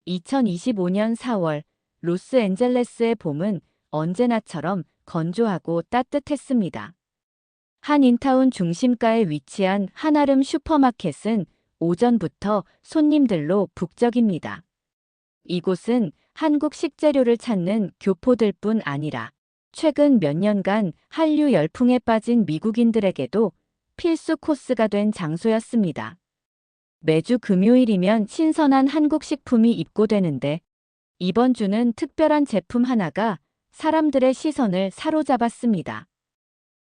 2025년 4월 로스앤젤레스의 봄은 언제나처럼 건조하고 따뜻했습니다. 한인타운 중심가에 위치한 한아름 슈퍼마켓은 오전부터 손님들로 북적입니다. 이곳은 한국 식재료를 찾는 교포들뿐 아니라 최근 몇 년간 한류 열풍에 빠진 미국인들에게도 필수 코스가 된 장소였습니다. 매주 금요일이면 신선한 한국 식품이 입고되는데 이번 주는 특별한 제품 하나가 사람들의 시선을 사로잡았습니다.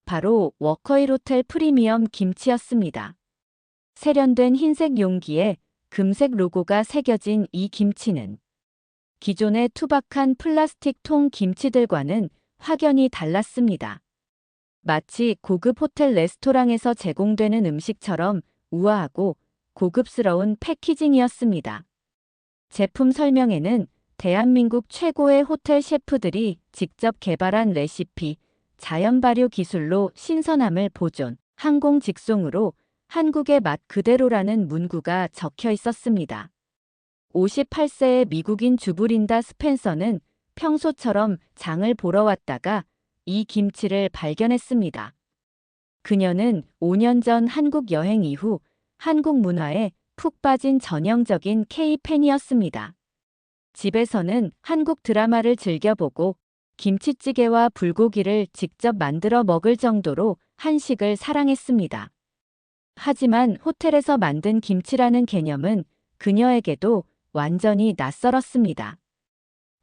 바로 워커힐 호텔 프리미엄 김치였습니다. 세련된 흰색 용기에 금색 로고가 새겨진 이 김치는 기존의 투박한 플라스틱 통 김치들과는 확연히 달랐습니다. 마치 고급 호텔 레스토랑에서 제공되는 음식처럼 우아하고 고급스러운 패키징이었습니다. 제품 설명에는 대한민국 최고의 호텔 셰프들이 직접 개발한 레시피, 자연 발효 기술로 신선함을 보존, 항공 직송으로 한국의 맛 그대로라는 문구가 적혀 있었습니다. 58세의 미국인 주부 린다 스펜서는 평소처럼 장을 보러 왔다가 이 김치를 발견했습니다. 그녀는 5년 전 한국 여행 이후 한국 문화에 푹 빠진 전형적인 K-팬이었습니다. 집에서는 한국 드라마를 즐겨보고 김치찌개와 불고기를 직접 만들어 먹을 정도로 한식을 사랑했습니다. 하지만 호텔에서 만든 김치라는 개념은 그녀에게도 완전히 낯설었습니다.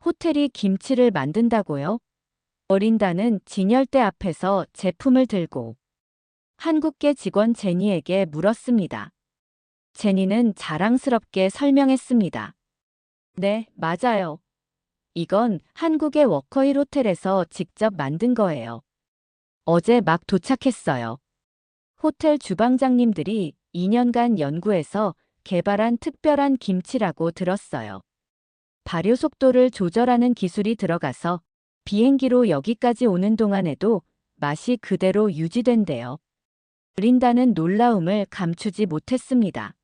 호텔이 김치를 만든다고요? 린다는 진열대 앞에서 제품을 들고 한국계 직원 제니에게 물었습니다. 제니는 자랑스럽게 설명했습니다. 네, 맞아요. 이건 한국의 워커힐 호텔에서 직접 만든 거예요. 어제 막 도착했어요. 호텔 주방장님들이 2년간 연구해서 개발한 특별한 김치라고 들었어요. 발효 속도를 조절하는 기술이 들어가서 비행기로 여기까지 오는 동안에도 맛이 그대로 유지된대요. 린다는 놀라움을 감추지 못했습니다.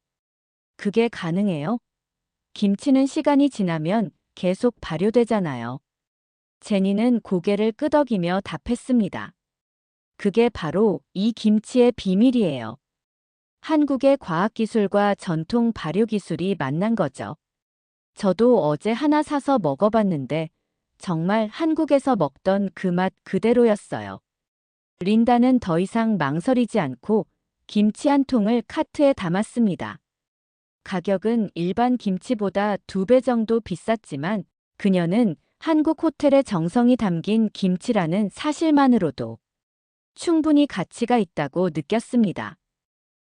그게 가능해요? 김치는 시간이 지나면 계속 발효되잖아요. 제니는 고개를 끄덕이며 답했습니다. 그게 바로 이 김치의 비밀이에요. 한국의 과학기술과 전통 발효기술이 만난 거죠. 저도 어제 하나 사서 먹어봤는데 정말 한국에서 먹던 그 맛 그대로였어요. 린다는 더 이상 망설이지 않고 김치 한 통을 카트에 담았습니다. 가격은 일반 김치보다 2배 정도 비쌌지만 그녀는 한국 호텔의 정성이 담긴 김치라는 사실만으로도 충분히 가치가 있다고 느꼈습니다.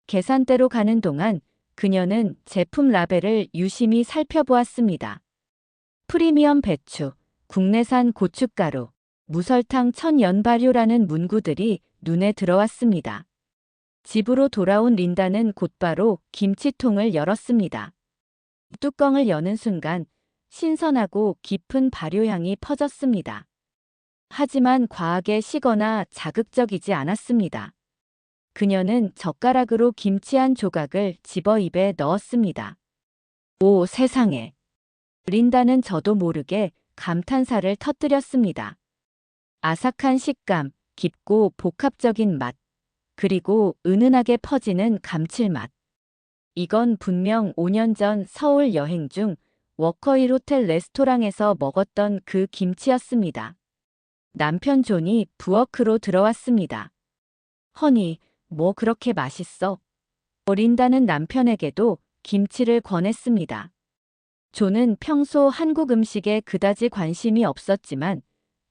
계산대로 가는 동안 그녀는 제품 라벨을 유심히 살펴보았습니다. 프리미엄 배추, 국내산 고춧가루, 무설탕 천연 발효라는 문구들이 눈에 들어왔습니다. 집으로 돌아온 린다는 곧바로 김치통을 열었습니다. 뚜껑을 여는 순간 신선하고 깊은 발효향이 퍼졌습니다. 하지만 과하게 시거나 자극적이지 않았습니다. 그녀는 젓가락으로 김치 한 조각을 집어 입에 넣었습니다. 오, 세상에. 린다는 저도 모르게 감탄사를 터뜨렸습니다. 아삭한 식감, 깊고 복합적인 맛, 그리고 은은하게 퍼지는 감칠맛. 이건 분명 5년 전 서울 여행 중 워커힐 호텔 레스토랑에서 먹었던 그 김치였습니다. 남편 존이 부엌으로 들어왔습니다. 허니, 뭐 그렇게 맛있어? 린다는 남편에게도 김치를 권했습니다. 존은 평소 한국 음식에 그다지 관심이 없었지만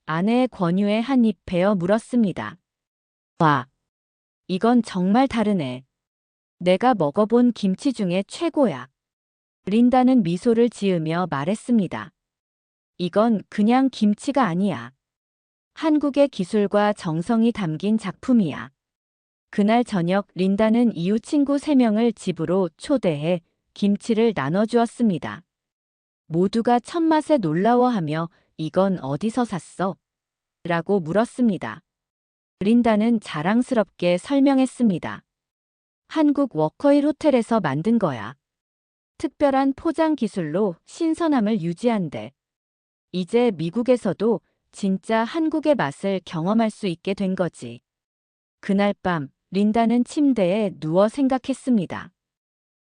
아내의 권유에 한 입 베어 물었습니다. 와, 이건 정말 다르네. 내가 먹어본 김치 중에 최고야. 린다는 미소를 지으며 말했습니다. 이건 그냥 김치가 아니야. 한국의 기술과 정성이 담긴 작품이야. 그날 저녁 린다는 이웃 친구 3명을 집으로 초대해 김치를 나눠주었습니다. 모두가 첫맛에 놀라워하며 이건 어디서 샀어? 라고 물었습니다. 린다는 자랑스럽게 설명했습니다. 한국 워커힐 호텔에서 만든 거야. 특별한 포장 기술로 신선함을 유지한대. 이제 미국에서도 진짜 한국의 맛을 경험할 수 있게 된 거지. 그날 밤 린다는 침대에 누워 생각했습니다.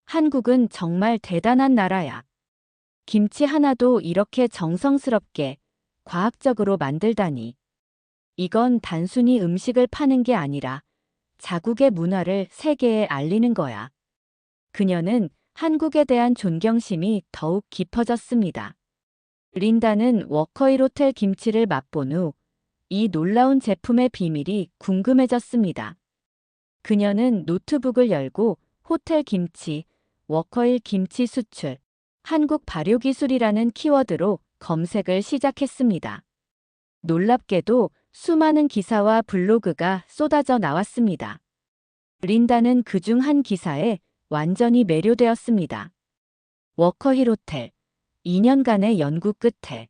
한국은 정말 대단한 나라야. 김치 하나도 이렇게 정성스럽게 과학적으로 만들다니. 이건 단순히 음식을 파는 게 아니라 자국의 문화를 세계에 알리는 거야. 그녀는 한국에 대한 존경심이 더욱 깊어졌습니다. 린다는 워커힐 호텔 김치를 맛본 후 이 놀라운 제품의 비밀이 궁금해졌습니다. 그녀는 노트북을 열고 호텔 김치, 워커힐 김치 수출, 한국 발효기술이라는 키워드로 검색을 시작했습니다. 놀랍게도 수많은 기사와 블로그가 쏟아져 나왔습니다. 린다는 그중 한 기사에 완전히 매료되었습니다. 워커힐 호텔, 2년간의 연구 끝에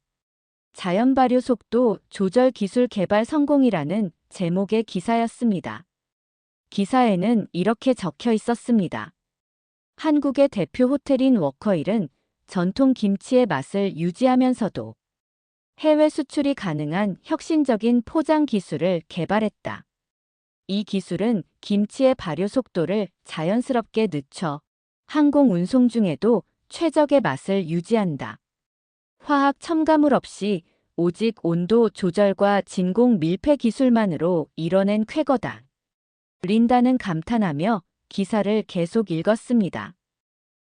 자연 발효 속도 조절 기술 개발 성공이라는 제목의 기사였습니다. 기사에는 이렇게 적혀 있었습니다. 한국의 대표 호텔인 워커힐은 전통 김치의 맛을 유지하면서도 해외 수출이 가능한 혁신적인 포장 기술을 개발했다. 이 기술은 김치의 발효 속도를 자연스럽게 늦춰 항공 운송 중에도 최적의 맛을 유지한다. 화학 첨가물 없이 오직 온도 조절과 진공 밀폐 기술만으로 이뤄낸 쾌거다. 린다는 감탄하며 기사를 계속 읽었습니다.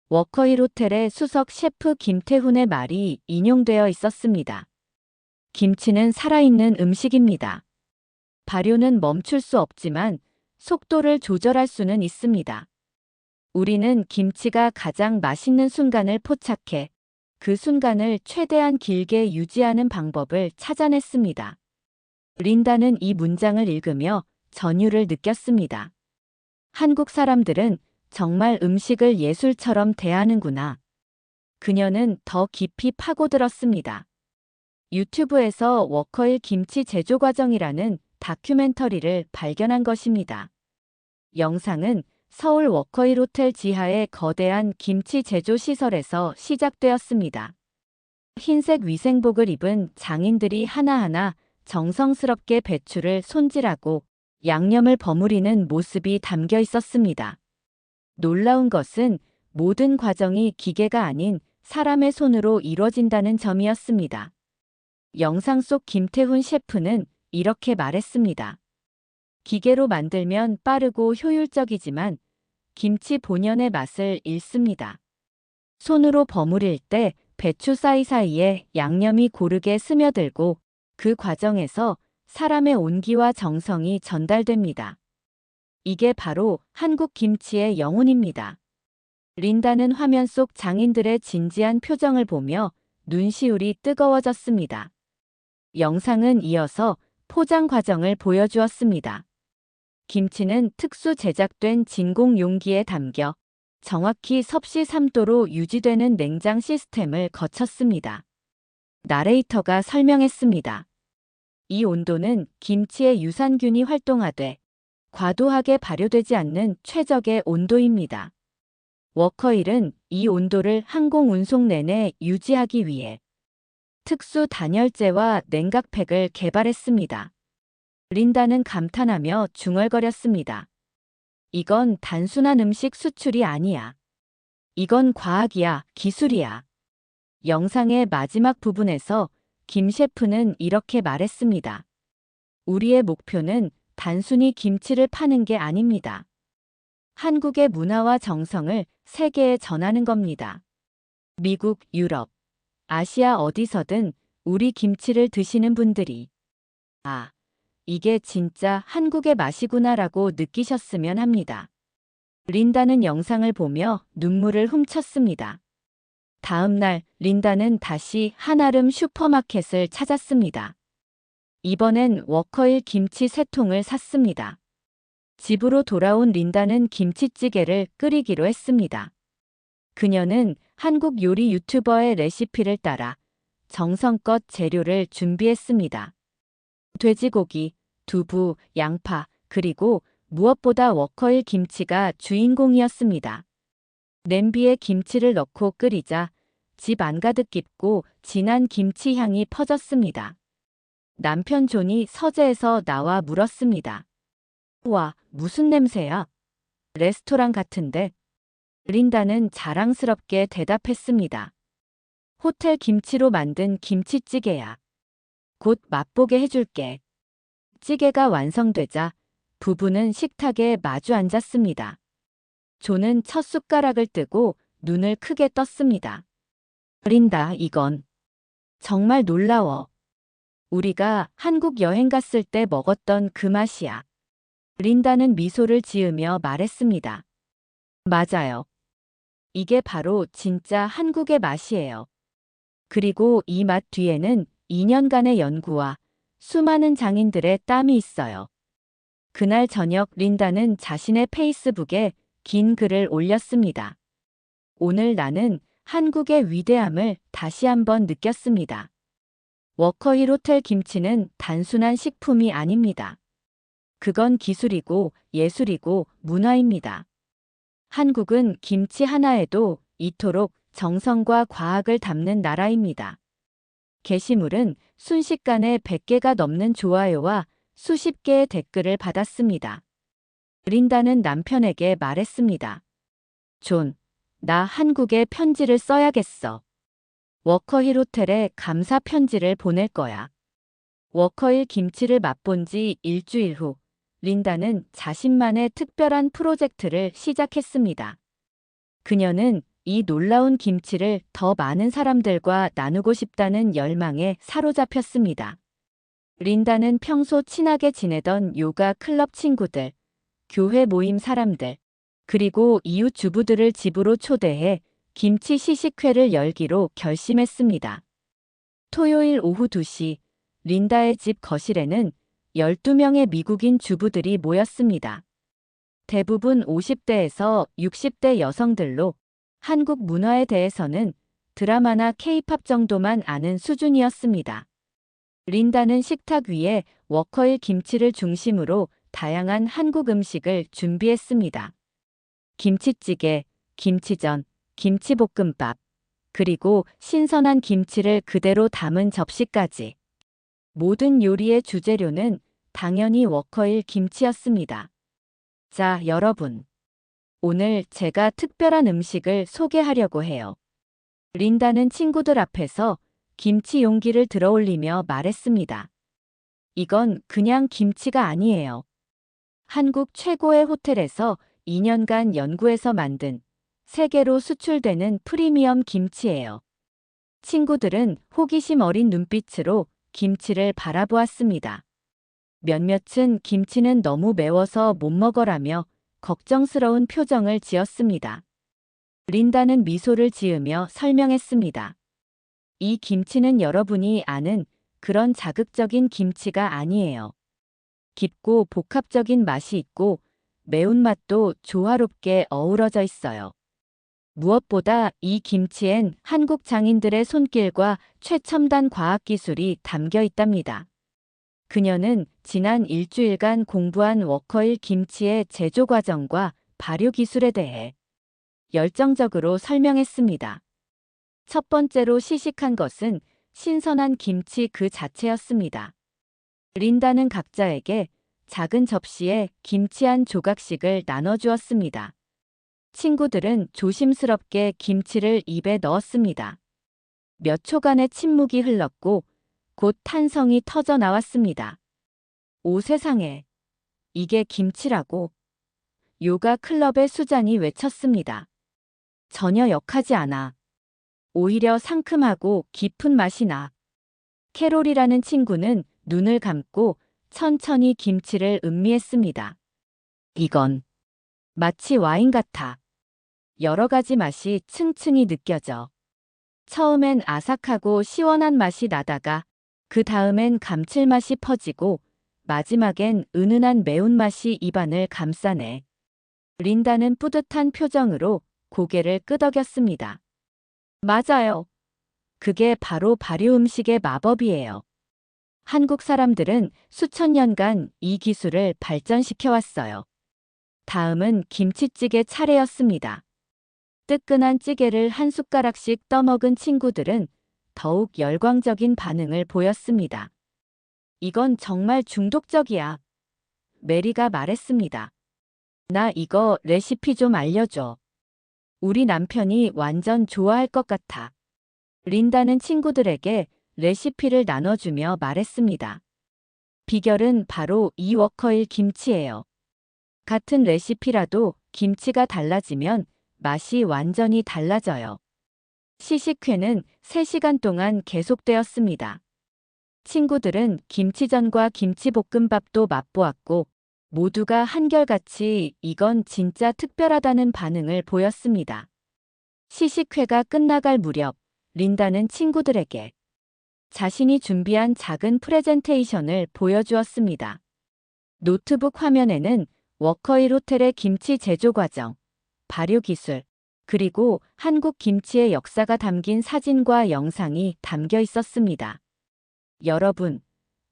워커힐 호텔의 수석 셰프 김태훈의 말이 인용되어 있었습니다. 김치는 살아있는 음식입니다. 발효는 멈출 수 없지만 속도를 조절할 수는 있습니다. 우리는 김치가 가장 맛있는 순간을 포착해 그 순간을 최대한 길게 유지하는 방법을 찾아냈습니다. 린다는 이 문장을 읽으며 전율을 느꼈습니다. 한국 사람들은 정말 음식을 예술처럼 대하는구나. 그녀는 더 깊이 파고들었습니다. 유튜브에서 워커힐 김치 제조 과정이라는 다큐멘터리를 발견한 것입니다. 영상은 서울 워커힐 호텔 지하의 거대한 김치 제조 시설에서 시작되었습니다. 흰색 위생복을 입은 장인들이 하나하나 정성스럽게 배추를 손질하고 양념을 버무리는 모습이 담겨 있었습니다. 놀라운 것은 모든 과정이 기계가 아닌 사람의 손으로 이루어진다는 점이었습니다. 영상 속 김태훈 셰프는 이렇게 말했습니다. 기계로 만들면 빠르고 효율적이지만 김치 본연의 맛을 잃습니다. 손으로 버무릴 때 배추 사이사이에 양념이 고르게 스며들고 그 과정에서 사람의 온기와 정성이 전달됩니다. 이게 바로 한국 김치의 영혼입니다. 린다는 화면 속 장인들의 진지한 표정을 보며 눈시울이 뜨거워졌습니다. 영상은 이어서 포장 과정을 보여주었습니다. 김치는 특수 제작된 진공 용기에 담겨 정확히 섭씨 3도로 유지되는 냉장 시스템을 거쳤습니다. 나레이터가 설명했습니다. 이 온도는 김치의 유산균이 활동하되 과도하게 발효되지 않는 최적의 온도입니다. 워커힐은 이 온도를 항공 운송 내내 유지하기 위해 특수 단열재와 냉각팩을 개발했습니다. 린다는 감탄하며 중얼거렸습니다. 이건 단순한 음식 수출이 아니야. 이건 과학이야, 기술이야. 영상의 마지막 부분에서 김 셰프는 이렇게 말했습니다. 우리의 목표는 단순히 김치를 파는 게 아닙니다. 한국의 문화와 정성을 세계에 전하는 겁니다. 미국, 유럽, 아시아 어디서든 우리 김치를 드시는 분들이 아, 이게 진짜 한국의 맛이구나라고 느끼셨으면 합니다. 린다는 영상을 보며 눈물을 훔쳤습니다. 다음 날 린다는 다시 한아름 슈퍼마켓을 찾았습니다. 이번엔 워커힐 김치 3통을 샀습니다. 집으로 돌아온 린다는 김치찌개를 끓이기로 했습니다. 그녀는 한국 요리 유튜버의 레시피를 따라 정성껏 재료를 준비했습니다. 돼지고기, 두부, 양파, 그리고 무엇보다 워커힐 김치가 주인공이었습니다. 냄비에 김치를 넣고 끓이자 집 안가득 깊고 진한 김치 향이 퍼졌습니다. 남편 존이 서재에서 나와 물었습니다. 와, 무슨 냄새야? 레스토랑 같은데? 린다는 자랑스럽게 대답했습니다. 호텔 김치로 만든 김치찌개야. 곧 맛보게 해줄게. 찌개가 완성되자 부부는 식탁에 마주 앉았습니다. 존은 첫 숟가락을 뜨고 눈을 크게 떴습니다. 린다, 이건 정말 놀라워. 우리가 한국 여행 갔을 때 먹었던 그 맛이야. 린다는 미소를 지으며 말했습니다. 맞아요. 이게 바로 진짜 한국의 맛이에요. 그리고 이 맛 뒤에는 2년간의 연구와 수많은 장인들의 땀이 있어요. 그날 저녁 린다는 자신의 페이스북에 긴 글을 올렸습니다. 오늘 나는 한국의 위대함을 다시 한번 느꼈습니다. 워커힐 호텔 김치는 단순한 식품이 아닙니다. 그건 기술이고 예술이고 문화입니다. 한국은 김치 하나에도 이토록 정성과 과학을 담는 나라입니다. 게시물은 순식간에 100개가 넘는 좋아요와 수십 개의 댓글을 받았습니다. 린다는 남편에게 말했습니다. 존, 나 한국에 편지를 써야겠어. 워커힐 호텔에 감사 편지를 보낼 거야. 워커힐 김치를 맛본 지 일주일 후, 린다는 자신만의 특별한 프로젝트를 시작했습니다. 그녀는 이 놀라운 김치를 더 많은 사람들과 나누고 싶다는 열망에 사로잡혔습니다. 린다는 평소 친하게 지내던 요가 클럽 친구들, 교회 모임 사람들, 그리고 이웃 주부들을 집으로 초대해 김치 시식회를 열기로 결심했습니다. 토요일 오후 2시, 린다의 집 거실에는 12명의 미국인 주부들이 모였습니다. 대부분 50대에서 60대 여성들로 한국 문화에 대해서는 드라마나 케이팝 정도만 아는 수준이었습니다. 린다는 식탁 위에 워커힐 김치를 중심으로 다양한 한국 음식을 준비했습니다. 김치찌개, 김치전, 김치볶음밥, 그리고 신선한 김치를 그대로 담은 접시까지. 모든 요리의 주재료는 당연히 워커힐 김치였습니다. 자, 여러분. 오늘 제가 특별한 음식을 소개하려고 해요. 린다는 친구들 앞에서 김치 용기를 들어올리며 말했습니다. 이건 그냥 김치가 아니에요. 한국 최고의 호텔에서 2년간 연구해서 만든 세계로 수출되는 프리미엄 김치예요. 친구들은 호기심 어린 눈빛으로 김치를 바라보았습니다. 몇몇은 김치는 너무 매워서 못 먹어라며 걱정스러운 표정을 지었습니다. 린다는 미소를 지으며 설명했습니다. 이 김치는 여러분이 아는 그런 자극적인 김치가 아니에요. 깊고 복합적인 맛이 있고 매운맛도 조화롭게 어우러져 있어요. 무엇보다 이 김치엔 한국 장인들의 손길과 최첨단 과학기술이 담겨 있답니다. 그녀는 지난 일주일간 공부한 워커힐 김치의 제조 과정과 발효 기술에 대해 열정적으로 설명했습니다. 첫 번째로 시식한 것은 신선한 김치 그 자체였습니다. 린다는 각자에게 작은 접시에 김치 한 조각씩을 나눠주었습니다. 친구들은 조심스럽게 김치를 입에 넣었습니다. 몇 초간의 침묵이 흘렀고 곧 탄성이 터져 나왔습니다. 오 세상에, 이게 김치라고. 요가 클럽의 수잔이 외쳤습니다. 전혀 역하지 않아. 오히려 상큼하고 깊은 맛이 나. 캐롤이라는 친구는 눈을 감고 천천히 김치를 음미했습니다. 이건 마치 와인 같아. 여러 가지 맛이 층층이 느껴져. 처음엔 아삭하고 시원한 맛이 나다가 그 다음엔 감칠맛이 퍼지고 마지막엔 은은한 매운맛이 입안을 감싸네. 린다는 뿌듯한 표정으로 고개를 끄덕였습니다. 맞아요. 그게 바로 발효 음식의 마법이에요. 한국 사람들은 수천 년간 이 기술을 발전시켜 왔어요. 다음은 김치찌개 차례였습니다. 뜨끈한 찌개를 한 숟가락씩 떠먹은 친구들은 더욱 열광적인 반응을 보였습니다. 이건 정말 중독적이야. 메리가 말했습니다. 나 이거 레시피 좀 알려줘. 우리 남편이 완전 좋아할 것 같아. 린다는 친구들에게 레시피를 나눠주며 말했습니다. 비결은 바로 이 워커힐 김치예요. 같은 레시피라도 김치가 달라지면 맛이 완전히 달라져요. 시식회는 3시간 동안 계속되었습니다. 친구들은 김치전과 김치볶음밥도 맛보았고 모두가 한결같이 이건 진짜 특별하다는 반응을 보였습니다. 시식회가 끝나갈 무렵 린다는 친구들에게 자신이 준비한 작은 프레젠테이션을 보여주었습니다. 노트북 화면에는 워커힐 호텔의 김치 제조 과정, 발효 기술, 그리고 한국 김치의 역사가 담긴 사진과 영상이 담겨 있었습니다. 여러분,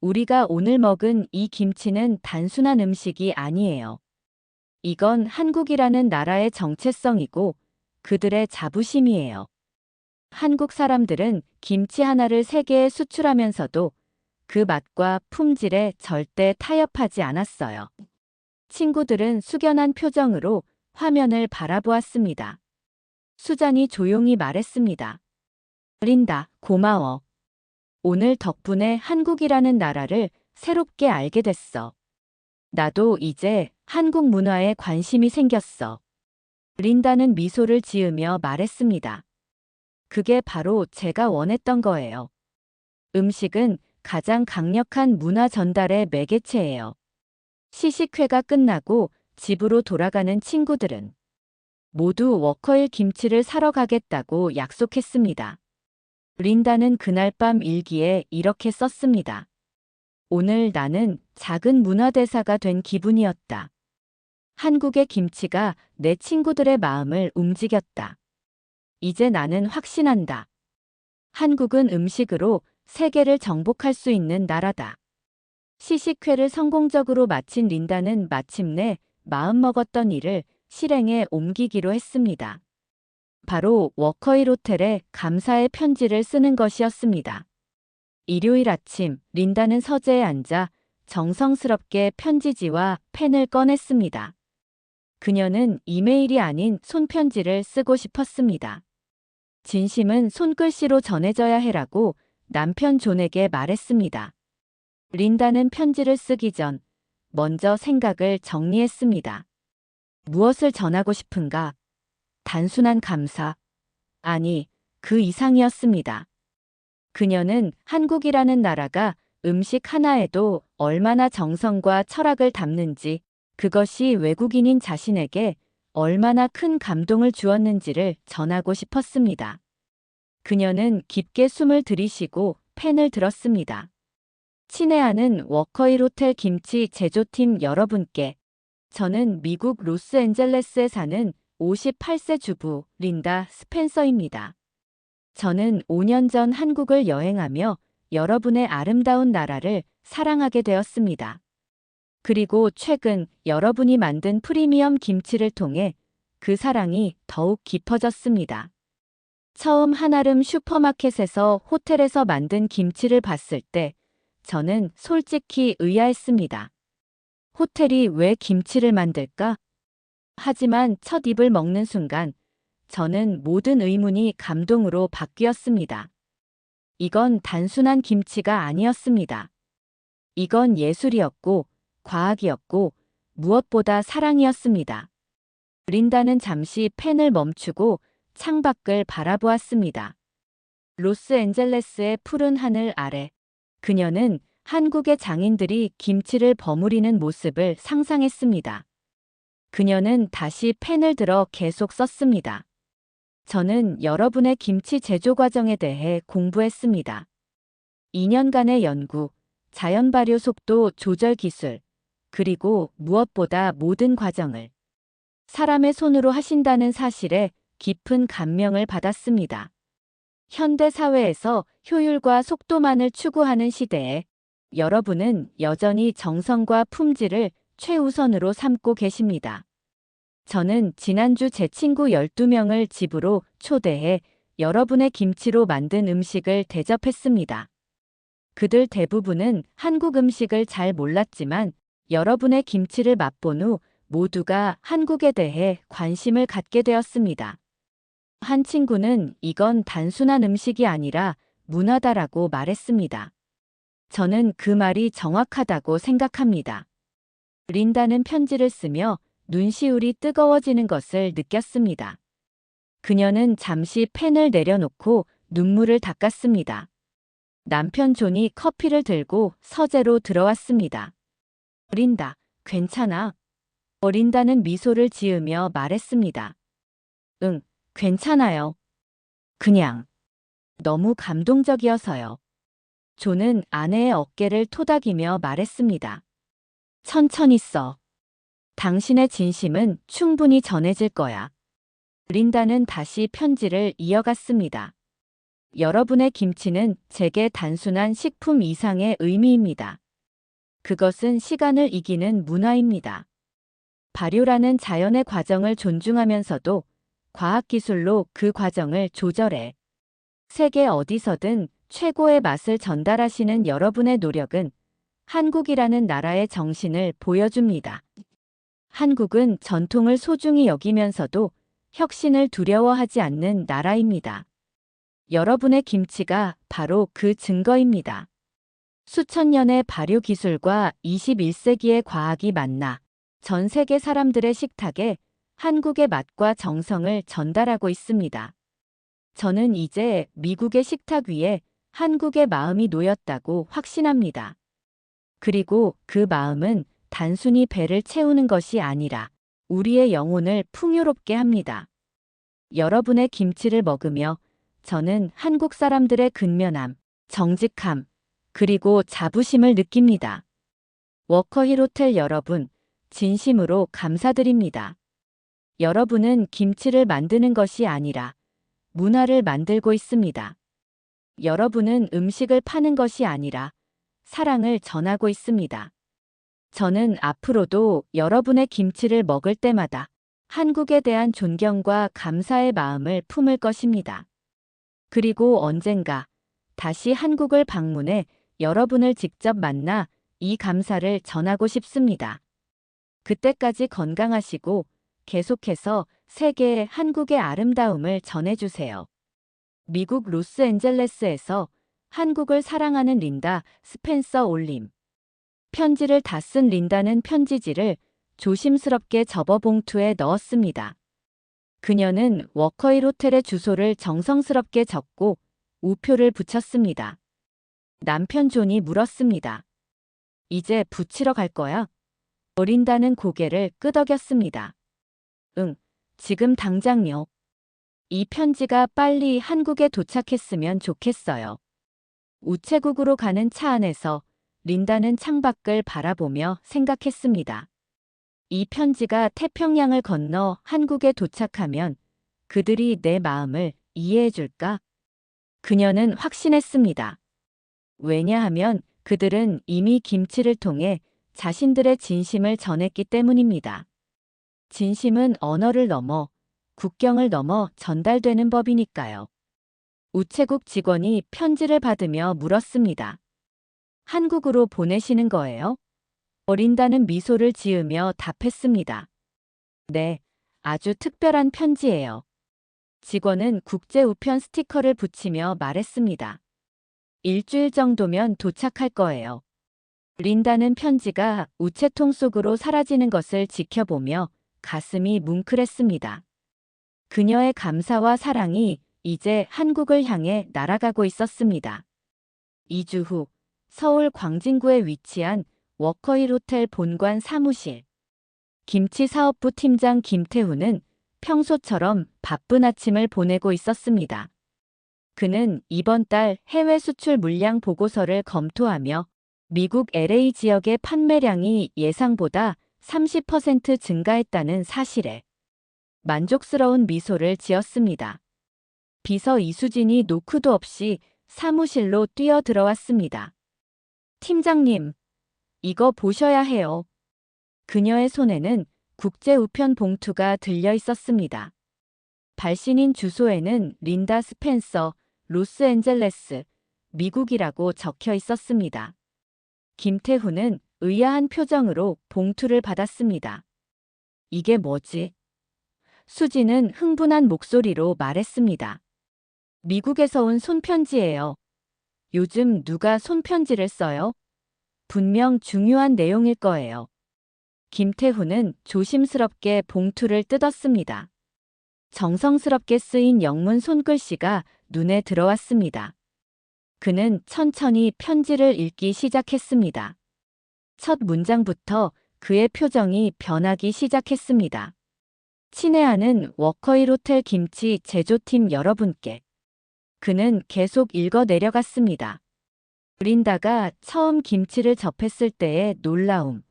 우리가 오늘 먹은 이 김치는 단순한 음식이 아니에요. 이건 한국이라는 나라의 정체성이고 그들의 자부심이에요. 한국 사람들은 김치 하나를 세계에 수출하면서도 그 맛과 품질에 절대 타협하지 않았어요. 친구들은 숙연한 표정으로 화면을 바라보았습니다. 수잔이 조용히 말했습니다. 린다, 고마워. 오늘 덕분에 한국이라는 나라를 새롭게 알게 됐어. 나도 이제 한국 문화에 관심이 생겼어. 린다는 미소를 지으며 말했습니다. 그게 바로 제가 원했던 거예요. 음식은 가장 강력한 문화 전달의 매개체예요. 시식회가 끝나고 집으로 돌아가는 친구들은 모두 워커힐 김치를 사러 가겠다고 약속했습니다. 린다는 그날 밤 일기에 이렇게 썼습니다. 오늘 나는 작은 문화대사가 된 기분이었다. 한국의 김치가 내 친구들의 마음을 움직였다. 이제 나는 확신한다. 한국은 음식으로 세계를 정복할 수 있는 나라다. 시식회를 성공적으로 마친 린다는 마침내 마음먹었던 일을 실행에 옮기기로 했습니다. 바로 워커힐 호텔에 감사의 편지를 쓰는 것이었습니다. 일요일 아침 린다는 서재에 앉아 정성스럽게 편지지와 펜을 꺼냈습니다. 그녀는 이메일이 아닌 손편지를 쓰고 싶었습니다. 진심은 손글씨로 전해져야 해라고 남편 존에게 말했습니다. 린다는 편지를 쓰기 전 먼저 생각을 정리했습니다. 무엇을 전하고 싶은가? 단순한 감사. 아니, 그 이상이었습니다. 그녀는 한국이라는 나라가 음식 하나에도 얼마나 정성과 철학을 담는지, 그것이 외국인인 자신에게 얼마나 큰 감동을 주었는지를 전하고 싶었습니다. 그녀는 깊게 숨을 들이쉬고 펜을 들었습니다. 친애하는 워커힐 호텔 김치 제조팀 여러분께, 저는 미국 로스앤젤레스에 사는 58세 주부 린다 스펜서입니다. 저는 5년 전 한국을 여행하며 여러분의 아름다운 나라를 사랑하게 되었습니다. 그리고 최근 여러분이 만든 프리미엄 김치를 통해 그 사랑이 더욱 깊어졌습니다. 처음 한아름 슈퍼마켓에서 호텔에서 만든 김치를 봤을 때 저는 솔직히 의아했습니다. 호텔이 왜 김치를 만들까? 하지만 첫 입을 먹는 순간 저는 모든 의문이 감동으로 바뀌었습니다. 이건 단순한 김치가 아니었습니다. 이건 예술이었고 과학이었고 무엇보다 사랑이었습니다. 린다는 잠시 펜을 멈추고 창밖을 바라보았습니다. 로스앤젤레스의 푸른 하늘 아래 그녀는 한국의 장인들이 김치를 버무리는 모습을 상상했습니다. 그녀는 다시 펜을 들어 계속 썼습니다. 저는 여러분의 김치 제조 과정에 대해 공부했습니다. 2년간의 연구, 자연 발효 속도 조절 기술, 그리고 무엇보다 모든 과정을 사람의 손으로 하신다는 사실에 깊은 감명을 받았습니다. 현대 사회에서 효율과 속도만을 추구하는 시대에 여러분은 여전히 정성과 품질을 최우선으로 삼고 계십니다. 저는 지난주 제 친구 12명을 집으로 초대해 여러분의 김치로 만든 음식을 대접했습니다. 그들 대부분은 한국 음식을 잘 몰랐지만 여러분의 김치를 맛본 후 모두가 한국에 대해 관심을 갖게 되었습니다. 한 친구는 이건 단순한 음식이 아니라 문화다라고 말했습니다. 저는 그 말이 정확하다고 생각합니다. 린다는 편지를 쓰며 눈시울이 뜨거워지는 것을 느꼈습니다. 그녀는 잠시 펜을 내려놓고 눈물을 닦았습니다. 남편 존이 커피를 들고 서재로 들어왔습니다. 린다, 괜찮아? 린다는 미소를 지으며 말했습니다. 응, 괜찮아요. 그냥 너무 감동적이어서요. 존은 아내의 어깨를 토닥이며 말했습니다. 천천히 써. 당신의 진심은 충분히 전해질 거야. 린다는 다시 편지를 이어갔습니다. 여러분의 김치는 제게 단순한 식품 이상의 의미입니다. 그것은 시간을 이기는 문화입니다. 발효라는 자연의 과정을 존중하면서도 과학기술로 그 과정을 조절해 세계 어디서든 최고의 맛을 전달하시는 여러분의 노력은 한국이라는 나라의 정신을 보여줍니다. 한국은 전통을 소중히 여기면서도 혁신을 두려워하지 않는 나라입니다. 여러분의 김치가 바로 그 증거입니다. 수천 년의 발효 기술과 21세기의 과학이 만나 전 세계 사람들의 식탁에 한국의 맛과 정성을 전달하고 있습니다. 저는 이제 미국의 식탁 위에 한국의 마음이 놓였다고 확신합니다. 그리고 그 마음은 단순히 배를 채우는 것이 아니라 우리의 영혼을 풍요롭게 합니다. 여러분의 김치를 먹으며 저는 한국 사람들의 근면함, 정직함, 그리고 자부심을 느낍니다. 워커힐 호텔 여러분, 진심으로 감사드립니다. 여러분은 김치를 만드는 것이 아니라 문화를 만들고 있습니다. 여러분은 음식을 파는 것이 아니라 사랑을 전하고 있습니다. 저는 앞으로도 여러분의 김치를 먹을 때마다 한국에 대한 존경과 감사의 마음을 품을 것입니다. 그리고 언젠가 다시 한국을 방문해 여러분을 직접 만나 이 감사를 전하고 싶습니다. 그때까지 건강하시고 계속해서 세계에 한국의 아름다움을 전해주세요. 미국 로스앤젤레스에서 한국을 사랑하는 린다 스펜서 올림. 편지를 다 쓴 린다는 편지지를 조심스럽게 접어 봉투에 넣었습니다. 그녀는 워커힐 호텔의 주소를 정성스럽게 적고 우표를 붙였습니다. 남편 존이 물었습니다. 이제 붙이러 갈 거야? 린다는 고개를 끄덕였습니다. 응, 지금 당장요. 이 편지가 빨리 한국에 도착했으면 좋겠어요. 우체국으로 가는 차 안에서 린다는 창밖을 바라보며 생각했습니다. 이 편지가 태평양을 건너 한국에 도착하면 그들이 내 마음을 이해해 줄까? 그녀는 확신했습니다. 왜냐하면 그들은 이미 김치를 통해 자신들의 진심을 전했기 때문입니다. 진심은 언어를 넘어 국경을 넘어 전달되는 법이니까요. 우체국 직원이 편지를 받으며 물었습니다. 한국으로 보내시는 거예요? 린다는 미소를 지으며 답했습니다. 네, 아주 특별한 편지예요. 직원은 국제 우편 스티커를 붙이며 말했습니다. 일주일 정도면 도착할 거예요. 린다는 편지가 우체통 속으로 사라지는 것을 지켜보며 가슴이 뭉클했습니다. 그녀의 감사와 사랑이 이제 한국을 향해 날아가고 있었습니다. 2주 후 서울 광진구에 위치한 워커힐 호텔 본관 사무실. 김치 사업부 팀장 김태훈은 평소처럼 바쁜 아침을 보내고 있었습니다. 그는 이번 달 해외 수출 물량 보고서를 검토하며 미국 LA 지역의 판매량이 예상보다 30% 증가했다는 사실에 만족스러운 미소를 지었습니다. 비서 이수진이 노크도 없이 사무실로 뛰어들어왔습니다. 팀장님, 이거 보셔야 해요. 그녀의 손에는 국제 우편 봉투가 들려 있었습니다. 발신인 주소에는 린다 스펜서, 로스앤젤레스, 미국이라고 적혀 있었습니다. 김태훈은 의아한 표정으로 봉투를 받았습니다. 이게 뭐지? 수지는 흥분한 목소리로 말했습니다. 미국에서 온 손편지예요. 요즘 누가 손편지를 써요? 분명 중요한 내용일 거예요. 김태훈은 조심스럽게 봉투를 뜯었습니다. 정성스럽게 쓰인 영문 손글씨가 눈에 들어왔습니다. 그는 천천히 편지를 읽기 시작했습니다. 첫 문장부터 그의 표정이 변하기 시작했습니다. 친애하는 워커힐 호텔 김치 제조팀 여러분께. 그는 계속 읽어 내려갔습니다. 린다가 처음 김치를 접했을 때의 놀라움,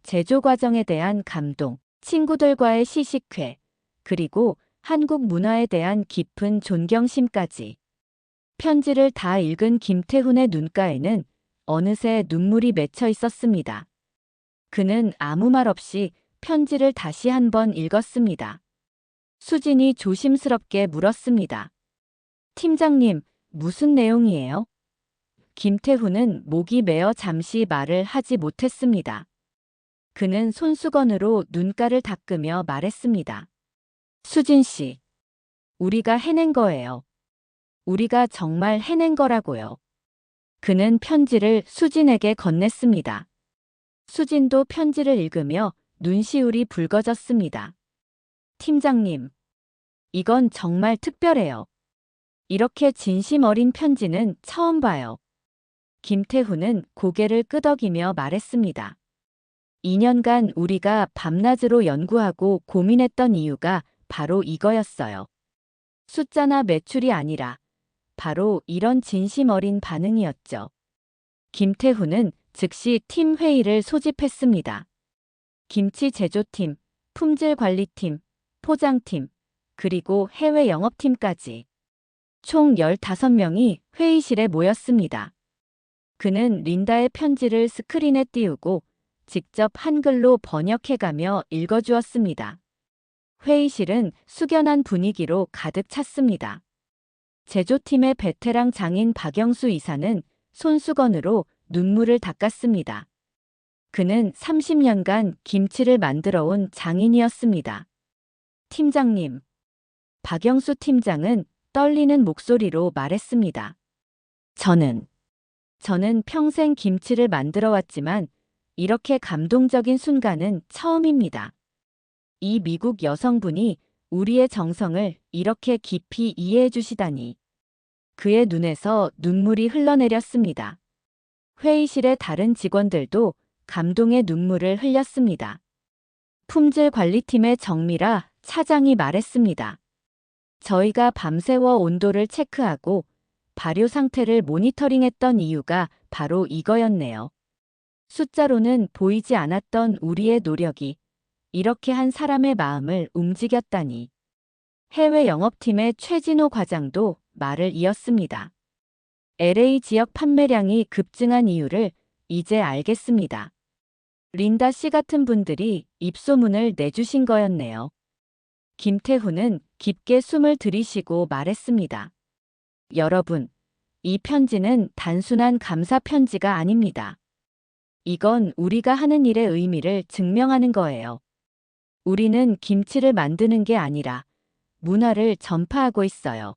제조 과정에 대한 감동, 친구들과의 시식회, 그리고 한국 문화에 대한 깊은 존경심까지. 편지를 다 읽은 김태훈의 눈가에는 어느새 눈물이 맺혀 있었습니다. 그는 아무 말 없이 편지를 다시 한번 읽었습니다. 수진이 조심스럽게 물었습니다. 팀장님, 무슨 내용이에요? 김태훈은 목이 메어 잠시 말을 하지 못했습니다. 그는 손수건으로 눈가를 닦으며 말했습니다. 수진 씨, 우리가 해낸 거예요. 우리가 정말 해낸 거라고요. 그는 편지를 수진에게 건넸습니다. 수진도 편지를 읽으며 눈시울이 붉어졌습니다. 팀장님, 이건 정말 특별해요. 이렇게 진심 어린 편지는 처음 봐요. 김태훈은 고개를 끄덕이며 말했습니다. 2년간 우리가 밤낮으로 연구하고 고민했던 이유가 바로 이거였어요. 숫자나 매출이 아니라 바로 이런 진심 어린 반응이었죠. 김태훈은 즉시 팀 회의를 소집했습니다. 김치 제조팀, 품질관리팀, 포장팀, 그리고 해외 영업팀까지. 총 15명이 회의실에 모였습니다. 그는 린다의 편지를 스크린에 띄우고 직접 한글로 번역해가며 읽어주었습니다. 회의실은 숙연한 분위기로 가득 찼습니다. 제조팀의 베테랑 장인 박영수 이사는 손수건으로 눈물을 닦았습니다. 그는 30년간 김치를 만들어 온 장인이었습니다. 팀장님. 박영수 팀장은 떨리는 목소리로 말했습니다. 저는 평생 김치를 만들어 왔지만 이렇게 감동적인 순간은 처음입니다. 이 미국 여성분이 우리의 정성을 이렇게 깊이 이해해 주시다니. 그의 눈에서 눈물이 흘러내렸습니다. 회의실의 다른 직원들도 감동의 눈물을 흘렸습니다. 품질관리팀의 정미라 차장이 말했습니다. 저희가 밤새워 온도를 체크하고 발효 상태를 모니터링했던 이유가 바로 이거였네요. 숫자로는 보이지 않았던 우리의 노력이 이렇게 한 사람의 마음을 움직였다니. 해외 영업팀의 최진호 과장도 말을 이었습니다. LA 지역 판매량이 급증한 이유를 이제 알겠습니다. 린다 씨 같은 분들이 입소문을 내주신 거였네요. 김태훈은 깊게 숨을 들이쉬고 말했습니다. 여러분, 이 편지는 단순한 감사 편지가 아닙니다. 이건 우리가 하는 일의 의미를 증명하는 거예요. 우리는 김치를 만드는 게 아니라 문화를 전파하고 있어요.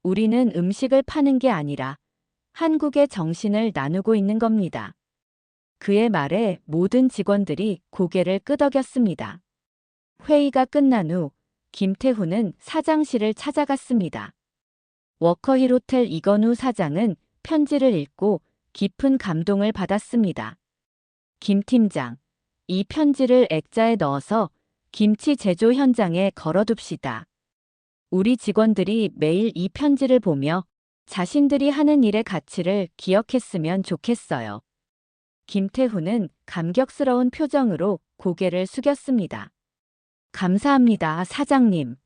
우리는 음식을 파는 게 아니라 한국의 정신을 나누고 있는 겁니다. 그의 말에 모든 직원들이 고개를 끄덕였습니다. 회의가 끝난 후 김태훈은 사장실을 찾아갔습니다. 워커힐 호텔 이건우 사장은 편지를 읽고 깊은 감동을 받았습니다. 김 팀장, 이 편지를 액자에 넣어서 김치 제조 현장에 걸어둡시다. 우리 직원들이 매일 이 편지를 보며 자신들이 하는 일의 가치를 기억했으면 좋겠어요. 김태훈은 감격스러운 표정으로 고개를 숙였습니다. 감사합니다, 사장님.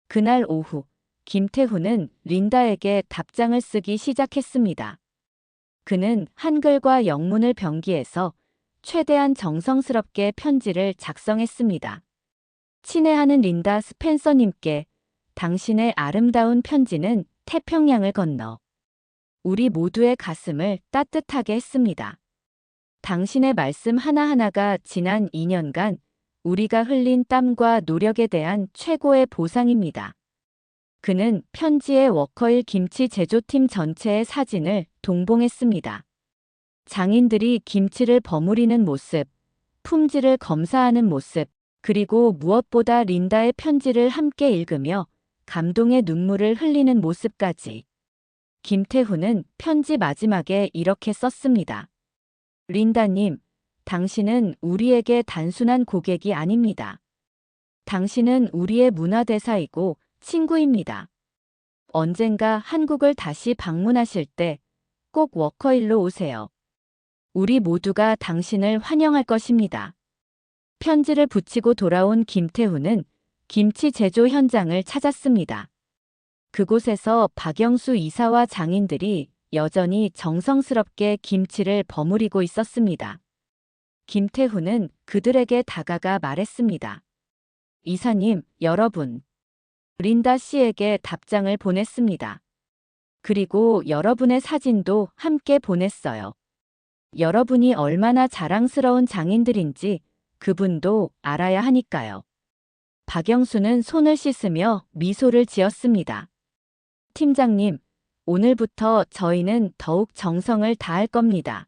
그날 오후, 김태훈은 린다에게 답장을 쓰기 시작했습니다. 그는 한글과 영문을 병기해서 최대한 정성스럽게 편지를 작성했습니다. 친애하는 린다 스펜서님께 당신의 아름다운 편지는 태평양을 건너 우리 모두의 가슴을 따뜻하게 했습니다. 당신의 말씀 하나하나가 지난 2년간 우리가 흘린 땀과 노력에 대한 최고의 보상입니다. 그는 편지에 워커힐 김치 제조팀 전체의 사진을 동봉했습니다. 장인들이 김치를 버무리는 모습, 품질을 검사하는 모습, 그리고 무엇보다 린다의 편지를 함께 읽으며 감동의 눈물을 흘리는 모습까지. 김태훈은 편지 마지막에 이렇게 썼습니다. 린다님, 당신은 우리에게 단순한 고객이 아닙니다. 당신은 우리의 문화대사이고 친구입니다. 언젠가 한국을 다시 방문하실 때 꼭 워커힐로 오세요. 우리 모두가 당신을 환영할 것입니다. 편지를 붙이고 돌아온 김태훈은 김치 제조 현장을 찾았습니다. 그곳에서 박영수 이사와 장인들이 여전히 정성스럽게 김치를 버무리고 있었습니다. 김태훈은 그들에게 다가가 말했습니다. 이사님, 여러분, 린다 씨에게 답장을 보냈습니다. 그리고 여러분의 사진도 함께 보냈어요. 여러분이 얼마나 자랑스러운 장인들인지 그분도 알아야 하니까요. 박영수는 손을 씻으며 미소를 지었습니다. 팀장님, 오늘부터 저희는 더욱 정성을 다할 겁니다.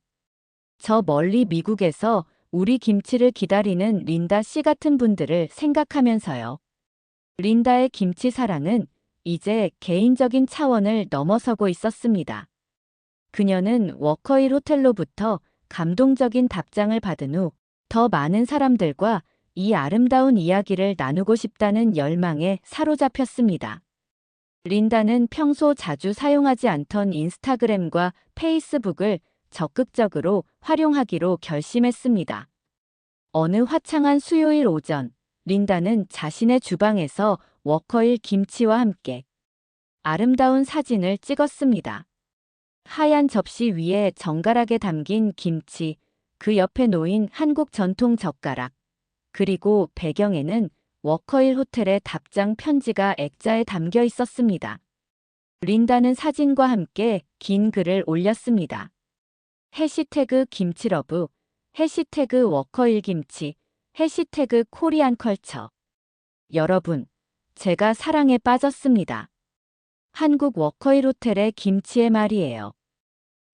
저 멀리 미국에서 우리 김치를 기다리는 린다 씨 같은 분들을 생각하면서요. 린다의 김치 사랑은 이제 개인적인 차원을 넘어서고 있었습니다. 그녀는 워커힐 호텔로부터 감동적인 답장을 받은 후 더 많은 사람들과 이 아름다운 이야기를 나누고 싶다는 열망에 사로잡혔습니다. 린다는 평소 자주 사용하지 않던 인스타그램과 페이스북을 적극적으로 활용하기로 결심했습니다. 어느 화창한 수요일 오전, 린다는 자신의 주방에서 워커힐 김치와 함께 아름다운 사진을 찍었습니다. 하얀 접시 위에 정갈하게 담긴 김치, 그 옆에 놓인 한국 전통 젓가락, 그리고 배경에는 워커힐 호텔의 답장 편지가 액자에 담겨 있었습니다. 린다는 사진과 함께 긴 글을 올렸습니다. 해시태그 김치러브, 해시태그 워커힐 김치, 해시태그 코리안 컬처. 여러분, 제가 사랑에 빠졌습니다. 한국 워커힐 호텔의 김치의 말이에요.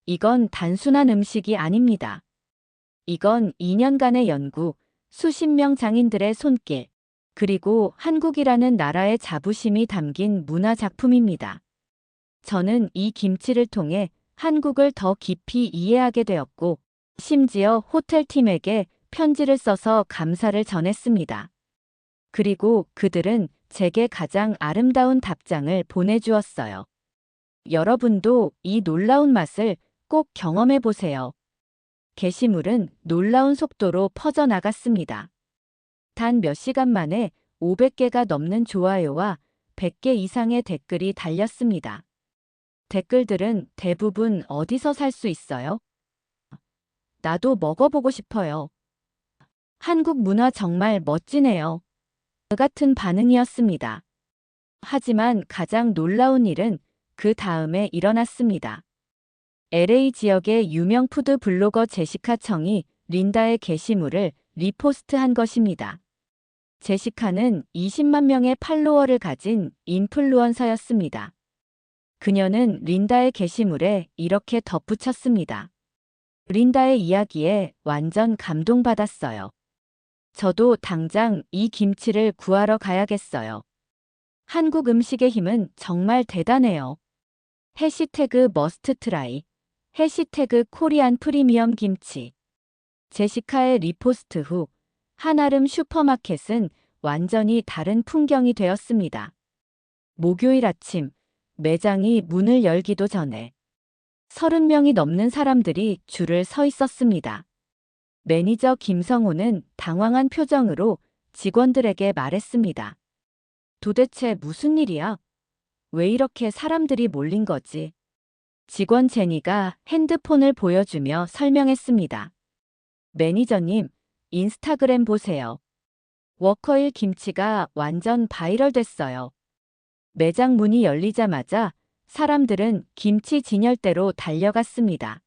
이건 단순한 음식이 아닙니다. 이건 2년간의 연구, 수십 명 장인들의 손길, 그리고 한국이라는 나라의 자부심이 담긴 문화 작품입니다. 저는 이 김치를 통해 한국을 더 깊이 이해하게 되었고, 심지어 호텔팀에게 편지를 써서 감사를 전했습니다. 그리고 그들은 제게 가장 아름다운 답장을 보내주었어요. 여러분도 이 놀라운 맛을 꼭 경험해 보세요. 게시물은 놀라운 속도로 퍼져나갔습니다. 단 몇 시간 만에 500개가 넘는 좋아요와 100개 이상의 댓글이 달렸습니다. 댓글들은 대부분 어디서 살 수 있어요? 나도 먹어보고 싶어요. 한국 문화 정말 멋지네요. 같은 반응이었습니다. 하지만 가장 놀라운 일은 그 다음에 일어났습니다. LA 지역의 유명 푸드 블로거 제시카 청이 린다의 게시물을 리포스트한 것입니다. 제시카는 20만 명의 팔로워를 가진 인플루언서였습니다. 그녀는 린다의 게시물에 이렇게 덧붙였습니다. 린다의 이야기에 완전 감동받았어요. 저도 당장 이 김치를 구하러 가야겠어요. 한국 음식의 힘은 정말 대단해요. 해시태그 머스트 트라이, 해시태그 코리안 프리미엄 김치. 제시카의 리포스트 후 한아름 슈퍼마켓은 완전히 다른 풍경이 되었습니다. 목요일 아침, 매장이 문을 열기도 전에 30명이 넘는 사람들이 줄을 서 있었습니다. 매니저 김성호는 당황한 표정으로 직원들에게 말했습니다. 도대체 무슨 일이야? 왜 이렇게 사람들이 몰린 거지? 직원 제니가 핸드폰을 보여주며 설명했습니다. 매니저님, 인스타그램 보세요. 워커힐 김치가 완전 바이럴 됐어요. 매장 문이 열리자마자 사람들은 김치 진열대로 달려갔습니다.